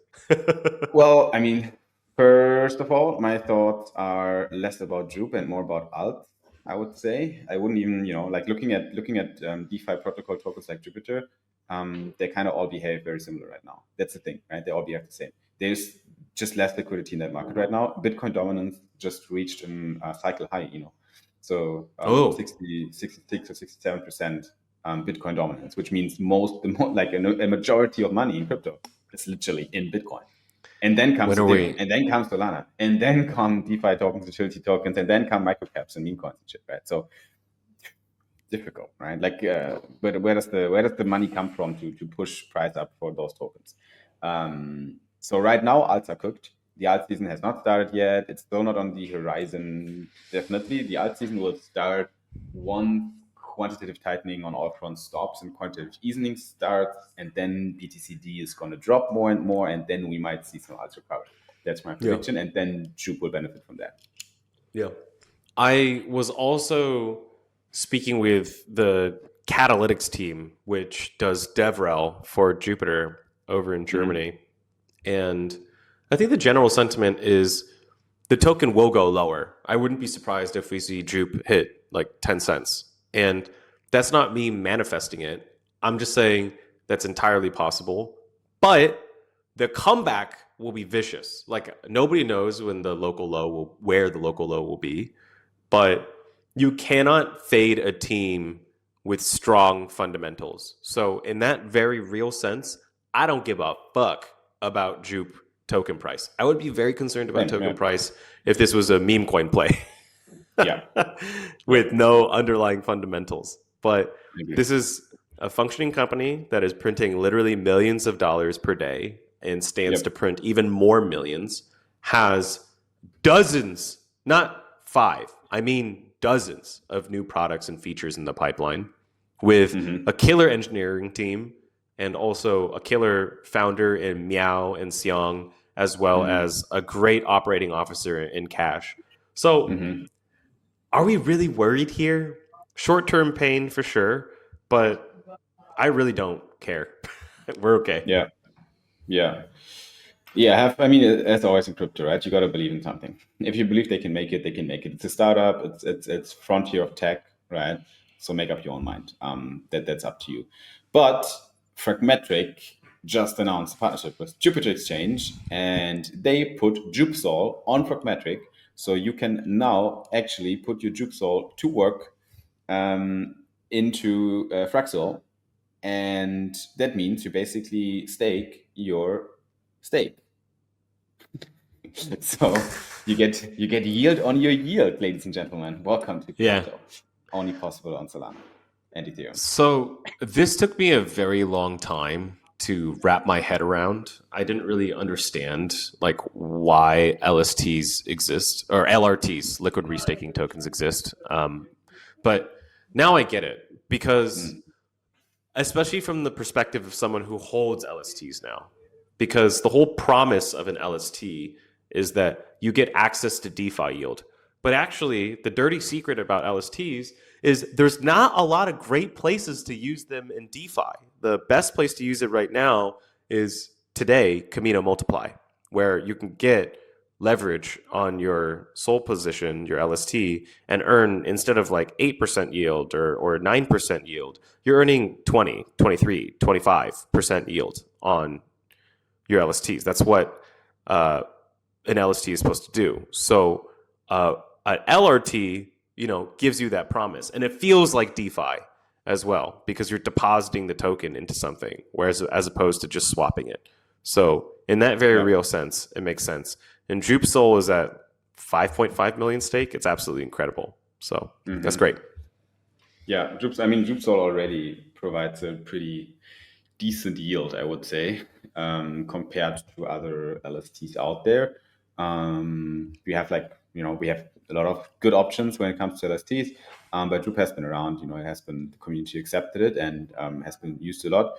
Speaker 2: Well, I mean, first of all, my thoughts are less about Jupe and more about alt. I would say I wouldn't even, like looking at DeFi protocol tokens like Jupiter, they kind of all behave very similar right now. That's the thing, right? They all behave the same. There's just less liquidity in that market right now. Bitcoin dominance just reached a cycle high, So 66 or 67% Bitcoin dominance, which means like a majority of money in crypto is literally in Bitcoin. And then comes Ethereum, and then comes Solana, and then come DeFi tokens, utility tokens, and then come microcaps and meme coins and shit, right? So difficult, right? Like, where does the money come from to push price up for those tokens? So right now, alts are cooked. The alt season has not started yet. It's still not on the horizon. Definitely, the alt season will start once quantitative tightening on all fronts stops and quantitative easing starts, and then BTCD is going to drop more and more, and then we might see some alts recover. That's my prediction, and then Jupe will benefit from that.
Speaker 1: Yeah. I was also speaking with the Catalytics team, which does DevRel for Jupiter over in Germany. And I think the general sentiment is the token will go lower. I wouldn't be surprised if we see Jupe hit like 10 cents. And that's not me manifesting it. I'm just saying that's entirely possible. But the comeback will be vicious. Like, nobody knows where the local low will be. But you cannot fade a team with strong fundamentals. So in that very real sense, I don't give a fuck about Jupe token price. I would be very concerned about token price if this was a meme coin play. With no underlying fundamentals. But this is a functioning company that is printing literally millions of dollars per day and stands to print even more millions, has dozens, not 5, I mean dozens of new products and features in the pipeline, with a killer engineering team and also a killer founder in Miao and Xiong, as well as a great operating officer in Cash. So are we really worried here? Short-term pain for sure, but I really don't care. We're okay.
Speaker 2: I mean, as always in crypto, right? You got to believe in something. If you believe they can make it, they can make it. It's a startup. It's frontier of tech, right? So make up your own mind. That's up to you. But Fragmetric just announced a partnership with Jupiter Exchange, and they put JupeSol on Fragmetric, so you can now actually put your JupeSol to work into Fraxel, and that means you basically stake your stake. So you get yield on your yield, ladies and gentlemen. Welcome to crypto. Only possible on Solana and Ethereum.
Speaker 1: So this took me a very long time to wrap my head around. I didn't really understand like why LSTs exist, or LRTs, liquid restaking tokens, exist. But now I get it, because especially from the perspective of someone who holds LSTs now, because the whole promise of an LST is that you get access to DeFi yield. But actually, the dirty secret about LSTs is there's not a lot of great places to use them in DeFi. The best place to use it right now is today, Camino Multiply, where you can get leverage on your SOL position, your LST, and earn, instead of like 8% yield or 9% yield, you're earning 20, 23, 25% yield on your LSTs. That's what an LST is supposed to do. So an LRT, gives you that promise, and it feels like DeFi as well, because you're depositing the token into something, whereas as opposed to just swapping it. So in that very real sense, it makes sense. And JupeSol is at 5.5 million stake. It's absolutely incredible. So that's great.
Speaker 2: Yeah, JupeSol already provides a pretty decent yield, I would say, compared to other LSTs out there. We have we have a lot of good options when it comes to LSTs, but Jupe has been around. It has been, the community accepted it and has been used a lot.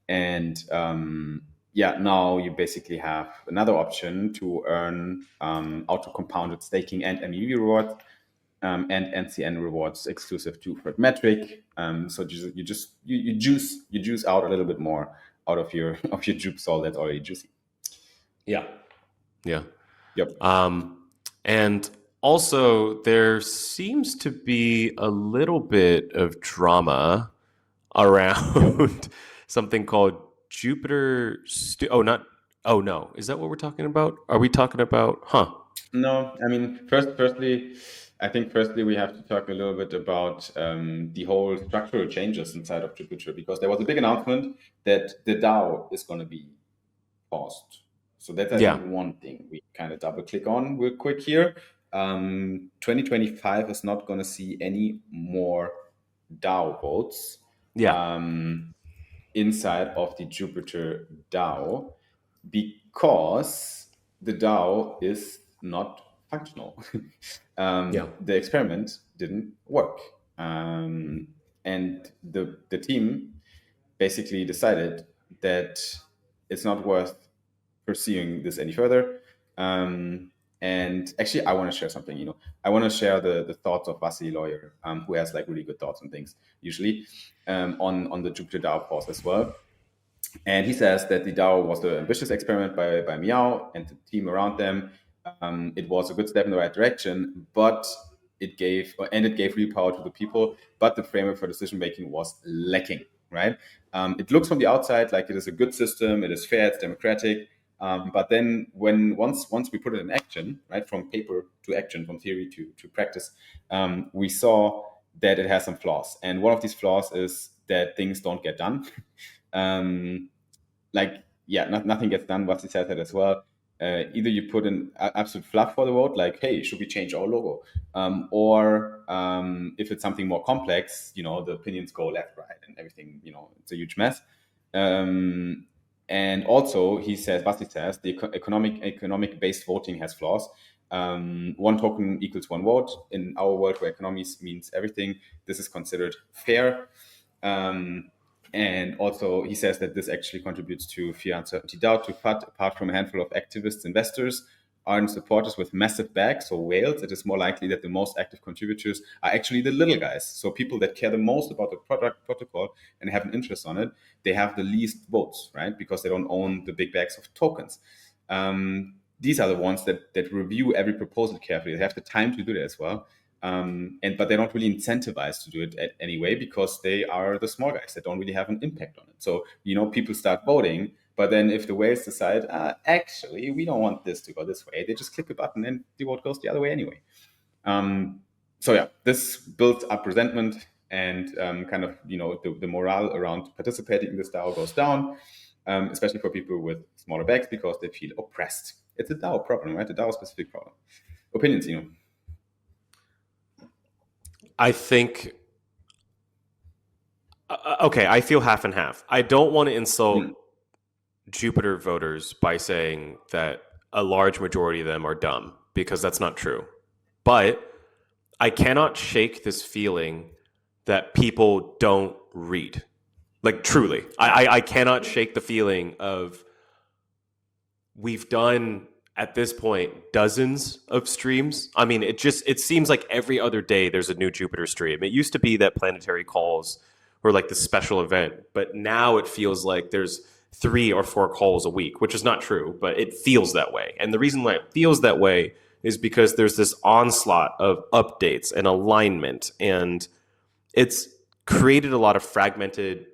Speaker 2: And now you basically have another option to earn auto compounded staking and MEV rewards. and NCN rewards exclusive to Metric. So you juice out a little bit more out of your jupe sol that's already juicy.
Speaker 1: Yeah.
Speaker 2: Yep.
Speaker 1: And also there seems to be a little bit of drama around something called Jupiter. Oh no, is that what we're talking about? Are we talking about?
Speaker 2: No, I mean, firstly, we have to talk a little bit about the whole structural changes inside of Jupiter, because there was a big announcement that the DAO is going to be paused. So that's, I think, one thing we kind of double click on real quick here. 2025 is not going to see any more DAO votes inside of the Jupiter DAO, because the DAO is not functional. The experiment didn't work. And the team basically decided that it's not worth pursuing this any further. And actually, I want to share something. I want to share the thoughts of Vasily Lawyer, who has like really good thoughts on things usually, on the Jupiter DAO pause as well. And he says that the DAO was an ambitious experiment by Meow and the team around them. It was a good step in the right direction, but it gave real power to the people, but the framework for decision making was lacking. Right? It looks from the outside like it is a good system, it is fair, it's democratic. But then once we put it in action, right, from paper to action, from theory to practice, we saw that it has some flaws. And one of these flaws is that things don't get done. Nothing gets done. What he said that as well. Either you put in absolute fluff for the vote, like, hey, should we change our logo? Or if it's something more complex, the opinions go left, right, and everything, it's a huge mess. And also, Basti says, the economic-based voting has flaws. One token equals one vote. In our world where economies means everything, this is considered fair. And also, he says that this actually contributes to fear, uncertainty, doubt, to FUD. Apart from a handful of activists, investors, ardent supporters with massive bags, so whales, it is more likely that the most active contributors are actually the little guys. So people that care the most about the product protocol and have an interest on it, they have the least votes, right? Because they don't own the big bags of tokens. These are the ones that review every proposal carefully. They have the time to do that as well. But they're not really incentivized to do it anyway, because they are the small guys that don't really have an impact on it. So, people start voting, but then if the whales decide, actually, we don't want this to go this way, they just click a button and the vote goes the other way anyway. This builds up resentment, and kind of, the morale around participating in this DAO goes down, especially for people with smaller bags, because they feel oppressed. It's a DAO problem, right? A DAO specific problem. Opinions,
Speaker 1: I think, okay, I feel half and half. I don't want to insult Jupiter voters by saying that a large majority of them are dumb, because that's not true. But I cannot shake this feeling that people don't read. Like, truly. I cannot shake the feeling of, we've done, at this point, dozens of streams. I mean, it seems like every other day there's a new Jupiter stream. It used to be that planetary calls were like the special event, but now it feels like there's 3 or 4 calls a week, which is not true, but it feels that way. And the reason why it feels that way is because there's this onslaught of updates and alignment, and it's created a lot of fragmented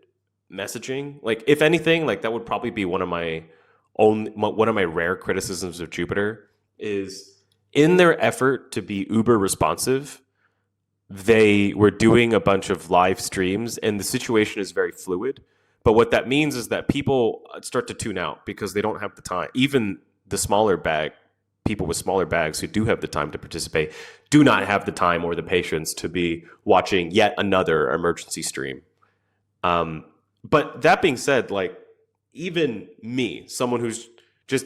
Speaker 1: messaging. Like, if anything, like, that would probably be one of my rare criticisms of Jupiter, is in their effort to be uber responsive, they were doing a bunch of live streams, and the situation is very fluid. But what that means is that people start to tune out because they don't have the time. Even the people with smaller bags who do have the time to participate do not have the time or the patience to be watching yet another emergency stream. But that being said, like, even me, someone who's just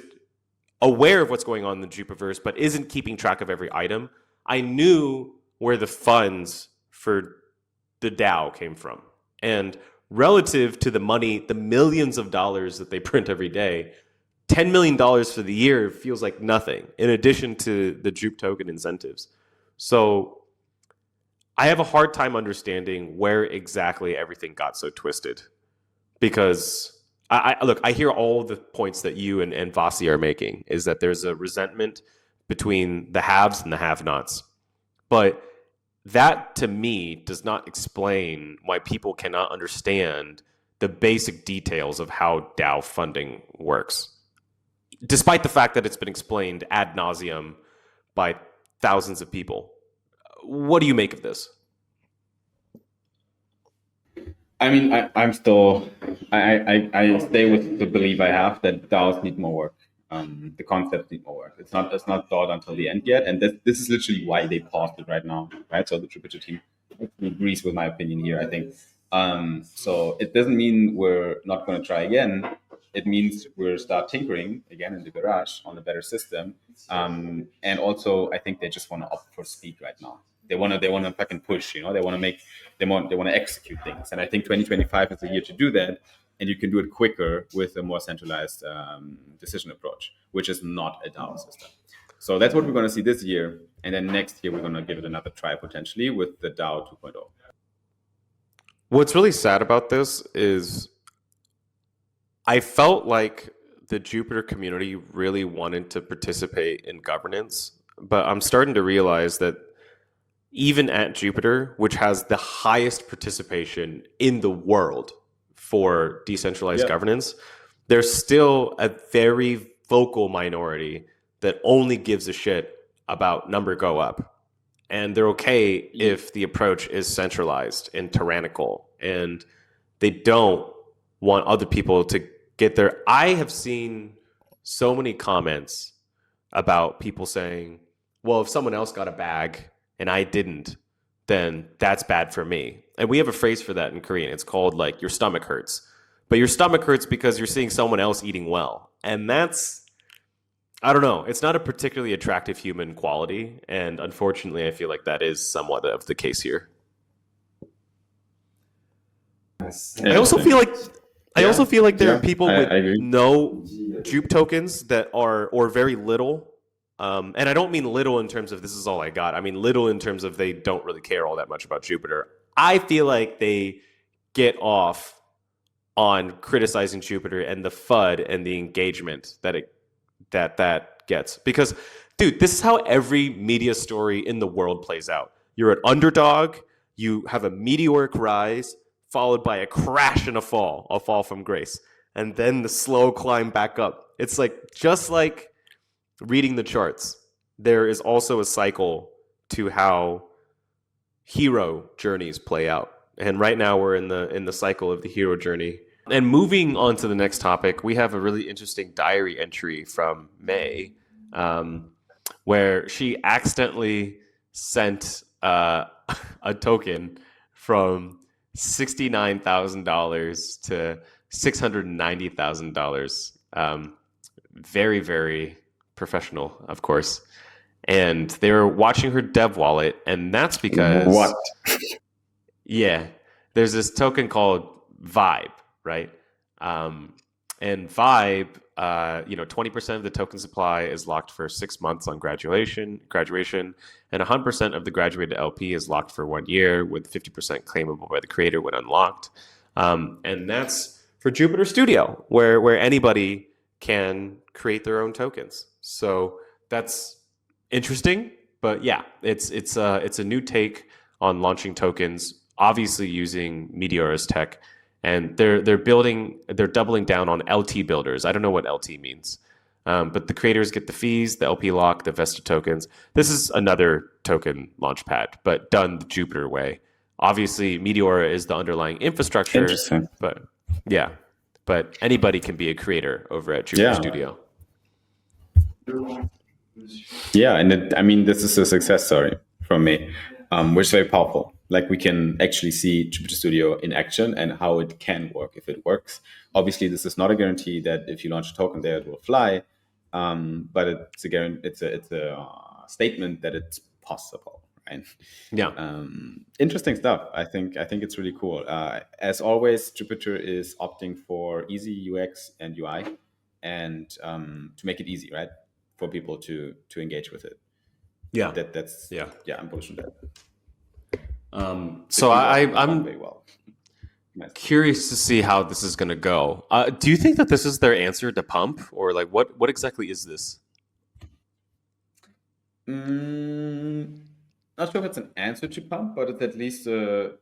Speaker 1: aware of what's going on in the Jupiverse but isn't keeping track of every item, I knew where the funds for the DAO came from. And relative to the money, the millions of dollars that they print every day, $10 million for the year feels like nothing, in addition to the Jupe token incentives. So I have a hard time understanding where exactly everything got so twisted, because I hear all the points that you and Vasi are making, is that there's a resentment between the haves and the have-nots. But that, to me, does not explain why people cannot understand the basic details of how DAO funding works, despite the fact that it's been explained ad nauseum by thousands of people. What do you make of this?
Speaker 2: I mean, I'm still, I stay with the belief I have that DAOs need more work. The concepts need more work. It's not thought until the end yet, and this is literally why they paused it right now, right? So the Jupiter team agrees with my opinion here, I think. So it doesn't mean we're not going to try again. It means we'll start tinkering again in the garage on a better system. And also, I think they just want to opt for speed right now. They want to fucking push. They want to execute things. And I think 2025 is the year to do that. And you can do it quicker with a more centralized decision approach, which is not a DAO system. So that's what we're going to see this year. And then next year, we're going to give it another try potentially with the DAO 2.0.
Speaker 1: What's really sad about this is I felt like the Jupiter community really wanted to participate in governance, but I'm starting to realize that even at Jupiter, which has the highest participation in the world for decentralized governance, there's still a very vocal minority that only gives a shit about number go up. And they're okay if the approach is centralized and tyrannical, and they don't want other people to get there. I have seen so many comments about people saying, well, if someone else got a bag and I didn't, then that's bad for me. And we have a phrase for that in Korean. It's called like your stomach hurts. But your stomach hurts because you're seeing someone else eating well. And that's, I don't know, it's not a particularly attractive human quality. And unfortunately, I feel like that is somewhat of the case here. I also feel like there are people with no Jupe tokens that are, or very little. And I don't mean little in terms of this is all I got. I mean little in terms of they don't really care all that much about Jupiter. I feel like they get off on criticizing Jupiter and the FUD and the engagement that gets. Because, dude, this is how every media story in the world plays out. You're an underdog, you have a meteoric rise, followed by a crash and a fall from grace, and then the slow climb back up. It's like, just like reading the charts, there is also a cycle to how hero journeys play out. And right now we're in the cycle of the hero journey. And moving on to the next topic, we have a really interesting diary entry from May, where she accidentally sent a token from $69,000 to $690,000. Very, very professional, of course. And they were watching her dev wallet, and that's because
Speaker 2: what?
Speaker 1: Yeah, there's this token called Vibe, right? And Vibe, 20% of the token supply is locked for 6 months on graduation, and 100% of the graduated LP is locked for 1 year, with 50% claimable by the creator when unlocked. And that's for Jupiter Studio, where anybody can create their own tokens. So that's interesting, but yeah, it's a new take on launching tokens, obviously using Meteor's tech. And they're doubling down on LT builders. I don't know what LT means, but the creators get the fees, the LP lock, the vested tokens. This is another token launchpad, but done the Jupiter way. Obviously, Meteor is the underlying infrastructure.
Speaker 2: Interesting.
Speaker 1: But anybody can be a creator over at Jupiter Studio.
Speaker 2: Yeah, and this is a success story from me, which is very powerful. Like, we can actually see Jupiter Studio in action and how it can work if it works. Obviously, this is not a guarantee that if you launch a token there, it will fly, but it's a statement that it's possible, right?
Speaker 1: Yeah.
Speaker 2: Interesting stuff. I think it's really cool. As always, Jupiter is opting for easy UX and UI, and to make it easy, right, for people to engage with it.
Speaker 1: Yeah.
Speaker 2: I'm bullish on that.
Speaker 1: So I'm
Speaker 2: very well. Nice.
Speaker 1: Curious to see how this is going to go. Do you think that this is their answer to pump, or like what exactly is this?
Speaker 2: Not sure if it's an answer to pump, but it's at least maybe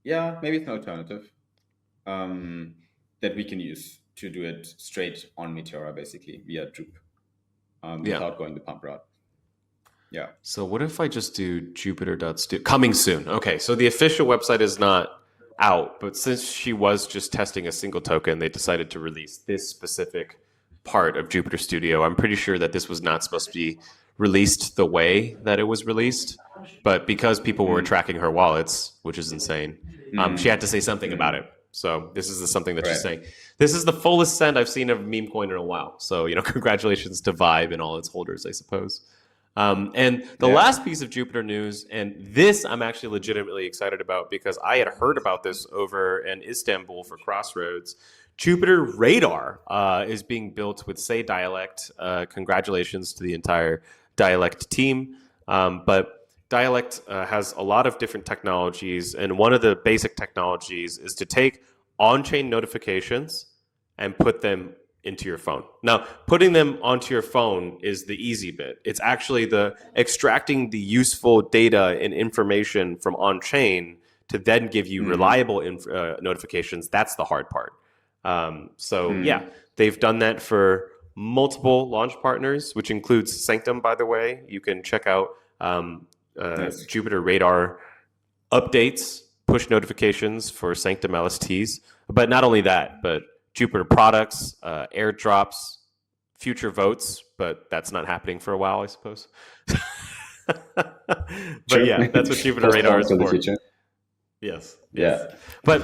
Speaker 2: it's an alternative that we can use to do it straight on Meteora, basically via Jup, without going the pump route. Yeah.
Speaker 1: So what if I just do Jupiter.stu coming soon? Okay, so the official website is not out, but since she was just testing a single token, they decided to release this specific part of Jupiter Studio. I'm pretty sure that this was not supposed to be released the way that it was released, but because people were tracking her wallets, which is insane, she had to say something about it. So this is something that she's saying. This is the fullest send I've seen of meme coin in a while. So, congratulations to Vibe and all its holders, I suppose. And the last piece of Jupiter news, and this I'm actually legitimately excited about because I had heard about this over in Istanbul for Crossroads. Jupiter Radar is being built with Say Dialect. Congratulations to the entire Dialect team. But Dialect has a lot of different technologies, and one of the basic technologies is to take on-chain notifications and put them into your phone. Now, putting them onto your phone is the easy bit. It's actually the extracting the useful data and information from on-chain to then give you reliable notifications. That's the hard part. They've done that for multiple launch partners, which includes Sanctum, by the way. You can check out Jupiter Radar updates, push notifications for Sanctum LSTs. But not only that, but Jupiter products, airdrops, future votes, but that's not happening for a while, I suppose. But yeah, that's what Jupiter Radar is for. Yes.
Speaker 2: Yeah.
Speaker 1: But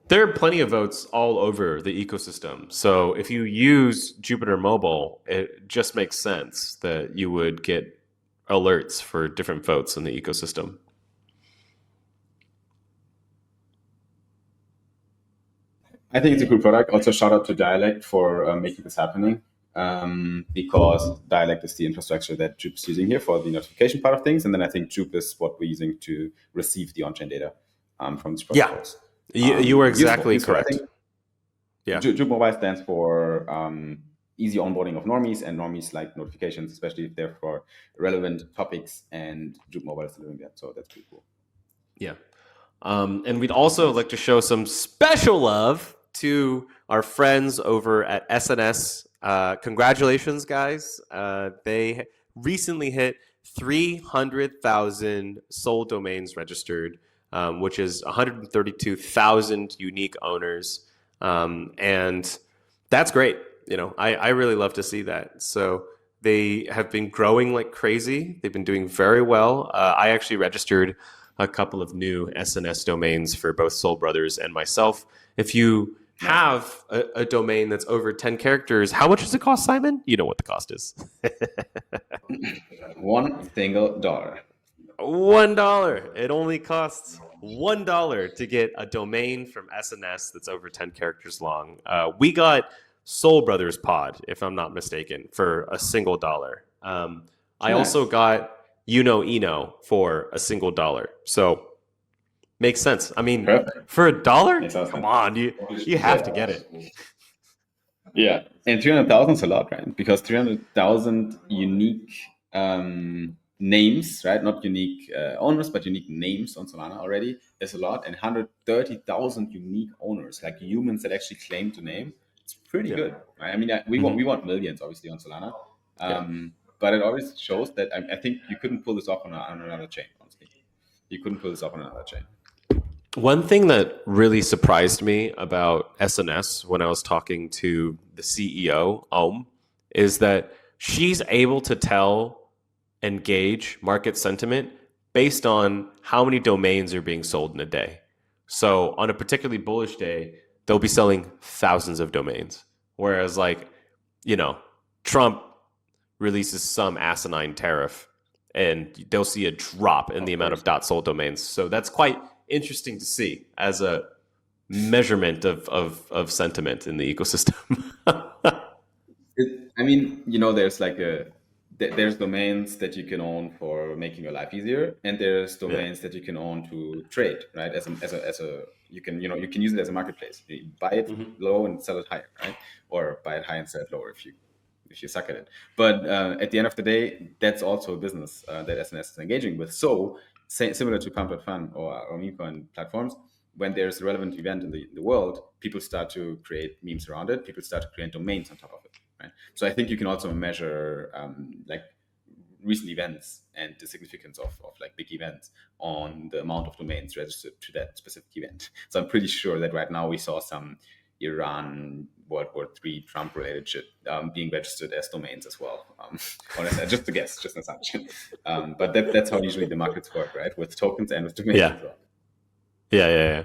Speaker 1: there are plenty of votes all over the ecosystem. So if you use Jupiter Mobile, it just makes sense that you would get alerts for different votes in the ecosystem.
Speaker 2: I think it's a cool product. Also, shout out to Dialect for making this happening, because Dialect is the infrastructure that Jup using here for the notification part of things, and then I think Jup is what we're using to receive the on-chain data from these protocols.
Speaker 1: You were exactly correct.
Speaker 2: Jup Mobile stands for easy onboarding of normies, and normies like notifications, especially if they're for relevant topics, and Jup Mobile is delivering that, so that's pretty cool.
Speaker 1: Yeah. And we'd also like to show some special love to our friends over at SNS. Congratulations, guys. They recently hit 300,000 sold domains registered, which is 132,000 unique owners. And that's great. I really love to see that. So they have been growing like crazy. They've been doing very well. I actually registered a couple of new SNS domains for both Soul Brothers and myself. If you have a domain that's over 10 characters, how much does it cost, Simon? You know what the cost is.
Speaker 2: $1 single dollar.
Speaker 1: $1. It only costs $1 to get a domain from SNS that's over 10 characters long. We got Soul Brothers Pod, if I'm not mistaken, for a single dollar. I also got Eno for a single dollar. So makes sense. I mean, for $1, come on, you have to get it.
Speaker 2: Yeah, and 300,000 is a lot, right? Because 300,000 unique names, right? Not unique owners, but unique names on Solana already is a lot. And 130,000 unique owners, like humans that actually claim to name. It's pretty good, right? I mean, we want millions, obviously, on Solana. But it always shows that I think you couldn't pull this off on another chain, honestly. You couldn't pull this off on another chain.
Speaker 1: One thing that really surprised me about SNS when I was talking to the CEO, is that she's able to tell and gauge market sentiment based on how many domains are being sold in a day. So on a particularly bullish day, they'll be selling thousands of domains. Whereas Trump releases some asinine tariff and they'll see a drop in the amount of .sold domains. So that's quite interesting to see as a measurement of sentiment in the ecosystem.
Speaker 2: I mean, there's like there's domains that you can own for making your life easier, and there's domains that you can own to trade, right? As a you can use it as a marketplace. You buy it low and sell it higher, right? Or buy it high and sell it lower if you suck at it. But at the end of the day, that's also a business that SNS is engaging with. So similar to pumpdotfun or meme coin platforms, when there's a relevant event in the world, people start to create memes around it. People start to create domains on top of it. Right? So I think you can also measure like recent events and the significance of like big events on the amount of domains registered to that specific event. So I'm pretty sure that right now we saw some Iran World War III Trump related shit being registered as domains as well. Honestly, just a guess, just an assumption. But that's how usually the markets work, right? With tokens and with domains as well.
Speaker 1: Yeah.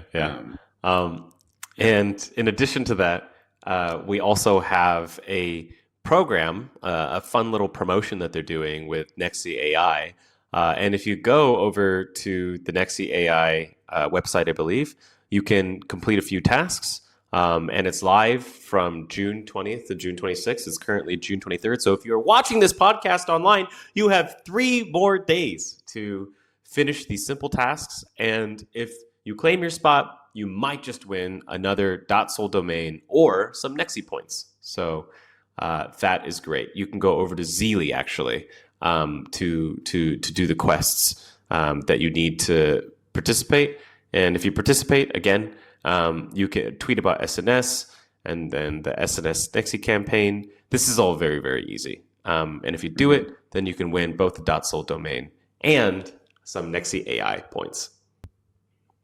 Speaker 1: And in addition to that, we also have a program, a fun little promotion that they're doing with Nexi AI. And if you go over to the Nexi AI website, I believe, you can complete a few tasks. And it's live from June 20th to June 26th. It's currently June 23rd. So if you're watching this podcast online, you have 3 more days to finish these simple tasks. And if you claim your spot, you might just win another .sol domain or some Nexi points. So that is great. You can go over to Zeely actually to do the quests that you need to participate. And if you participate, again, you can tweet about SNS and then the SNS Nexi campaign. This is all very, very easy. And if you do it, then you can win both the .sol domain and some Nexi AI points.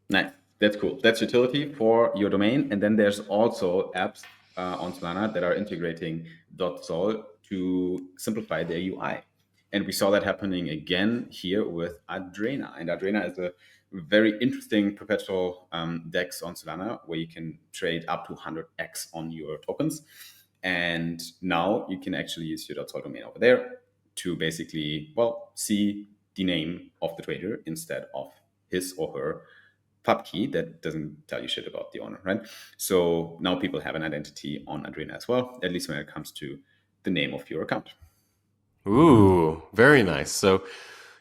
Speaker 2: Nice. That's cool. That's utility for your domain. And then there's also apps on Solana that are integrating .sol to simplify their UI. And we saw that happening again here with Adrena. And Adrena is a very interesting perpetual DEX on Solana where you can trade up to 100x on your tokens. And now you can actually use your .sol domain over there to basically, see the name of the trader instead of his or her pub key that doesn't tell you shit about the owner, right? So now people have an identity on Adrena as well, at least when it comes to the name of your account.
Speaker 1: Ooh, very nice. So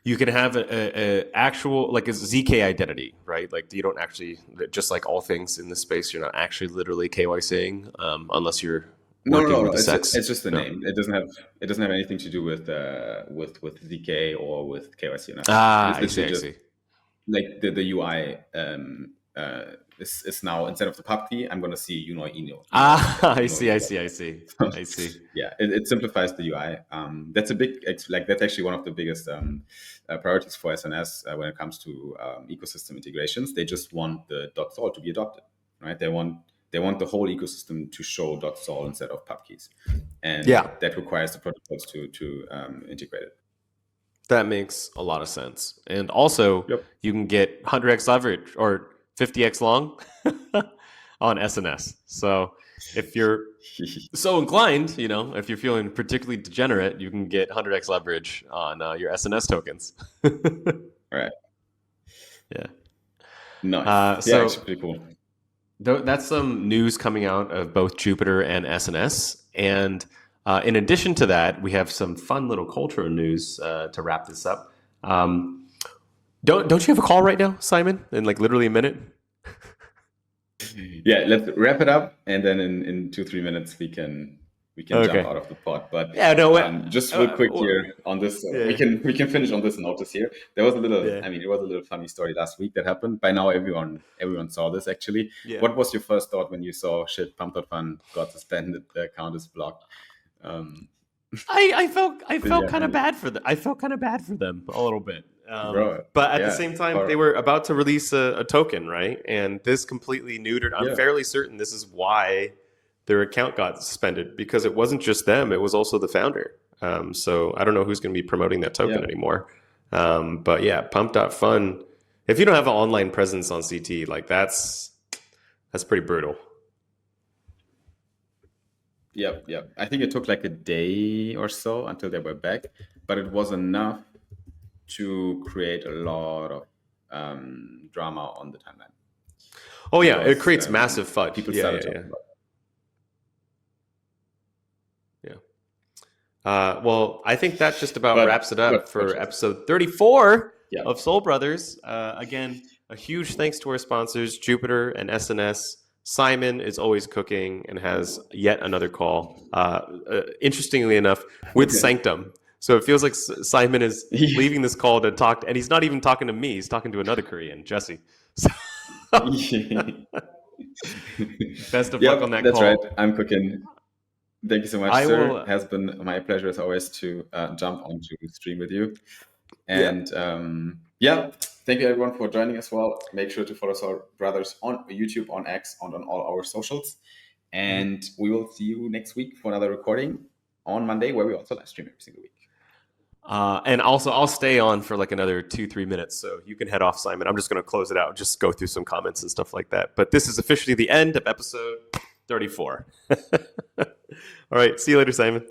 Speaker 1: you can have a actual, like a ZK identity, right? Like you don't actually, just like all things in this space, you're not actually literally KYCing unless you're working with the sex.
Speaker 2: It's just the name. It doesn't have anything to do with ZK or with KYC.
Speaker 1: I see.
Speaker 2: Like the UI is now, instead of the pub key, I'm going to see Eno.
Speaker 1: I see.
Speaker 2: Yeah, it simplifies the UI. That's a big, that's actually one of the biggest priorities for SNS when it comes to ecosystem integrations. They just want the .sol to be adopted, right? They want the whole ecosystem to show .sol instead of pub keys, and that requires the protocols to integrate it.
Speaker 1: That makes a lot of sense. And also, you can get 100x leverage or 50x long on SNS. So if you're so inclined, if you're feeling particularly degenerate, you can get 100x leverage on your SNS tokens.
Speaker 2: Right.
Speaker 1: Yeah.
Speaker 2: Nice.
Speaker 1: So
Speaker 2: actually pretty cool.
Speaker 1: That's some news coming out of both Jupiter and SNS. And in addition to that, we have some fun little cultural news to wrap this up. Don't you have a call right now, Simon? In like literally a minute?
Speaker 2: Yeah, let's wrap it up, and then in 2-3 minutes we can jump out of the pod. But just real quick here on this, we can finish on this notice here. There was a little, it was a little funny story last week that happened. By now, everyone saw this actually. Yeah. What was your first thought when you saw pumpdotfun got suspended, the account is blocked?
Speaker 1: I felt kind of bad for them. I felt kind of bad for them a little bit. But at the same time, they were about to release a token, right? And this completely neutered. I'm fairly certain this is why their account got suspended, because it wasn't just them; it was also the founder. So I don't know who's going to be promoting that token anymore. But yeah, pump.fun. If you don't have an online presence on CT, like that's pretty brutal.
Speaker 2: Yep. I think it took like a day or so until they were back, but it was enough to create a lot of drama on the timeline.
Speaker 1: Oh yeah, it creates massive FUD.
Speaker 2: People started talking
Speaker 1: Well, I think that just about wraps it up for episode 34 of Soul Brothers. Again, a huge thanks to our sponsors, Jupiter and SNS. Simon is always cooking and has yet another call, interestingly enough, with Sanctum. So it feels like Simon is leaving this call to talk, and he's not even talking to me. He's talking to another Korean, Jesse. So best of luck on that call.
Speaker 2: That's right. I'm cooking. Thank you so much, sir. It has been my pleasure as always to jump onto the stream with you. And thank you everyone for joining as well. Make sure to follow Soul Brothers on YouTube, on X, on all our socials. And we will see you next week for another recording on Monday, where we also live stream every single week.
Speaker 1: And also, I'll stay on for like another 2-3 minutes, so you can head off, Simon. I'm just going to close it out, just go through some comments and stuff like that. But this is officially the end of episode 34. All right, see you later, Simon.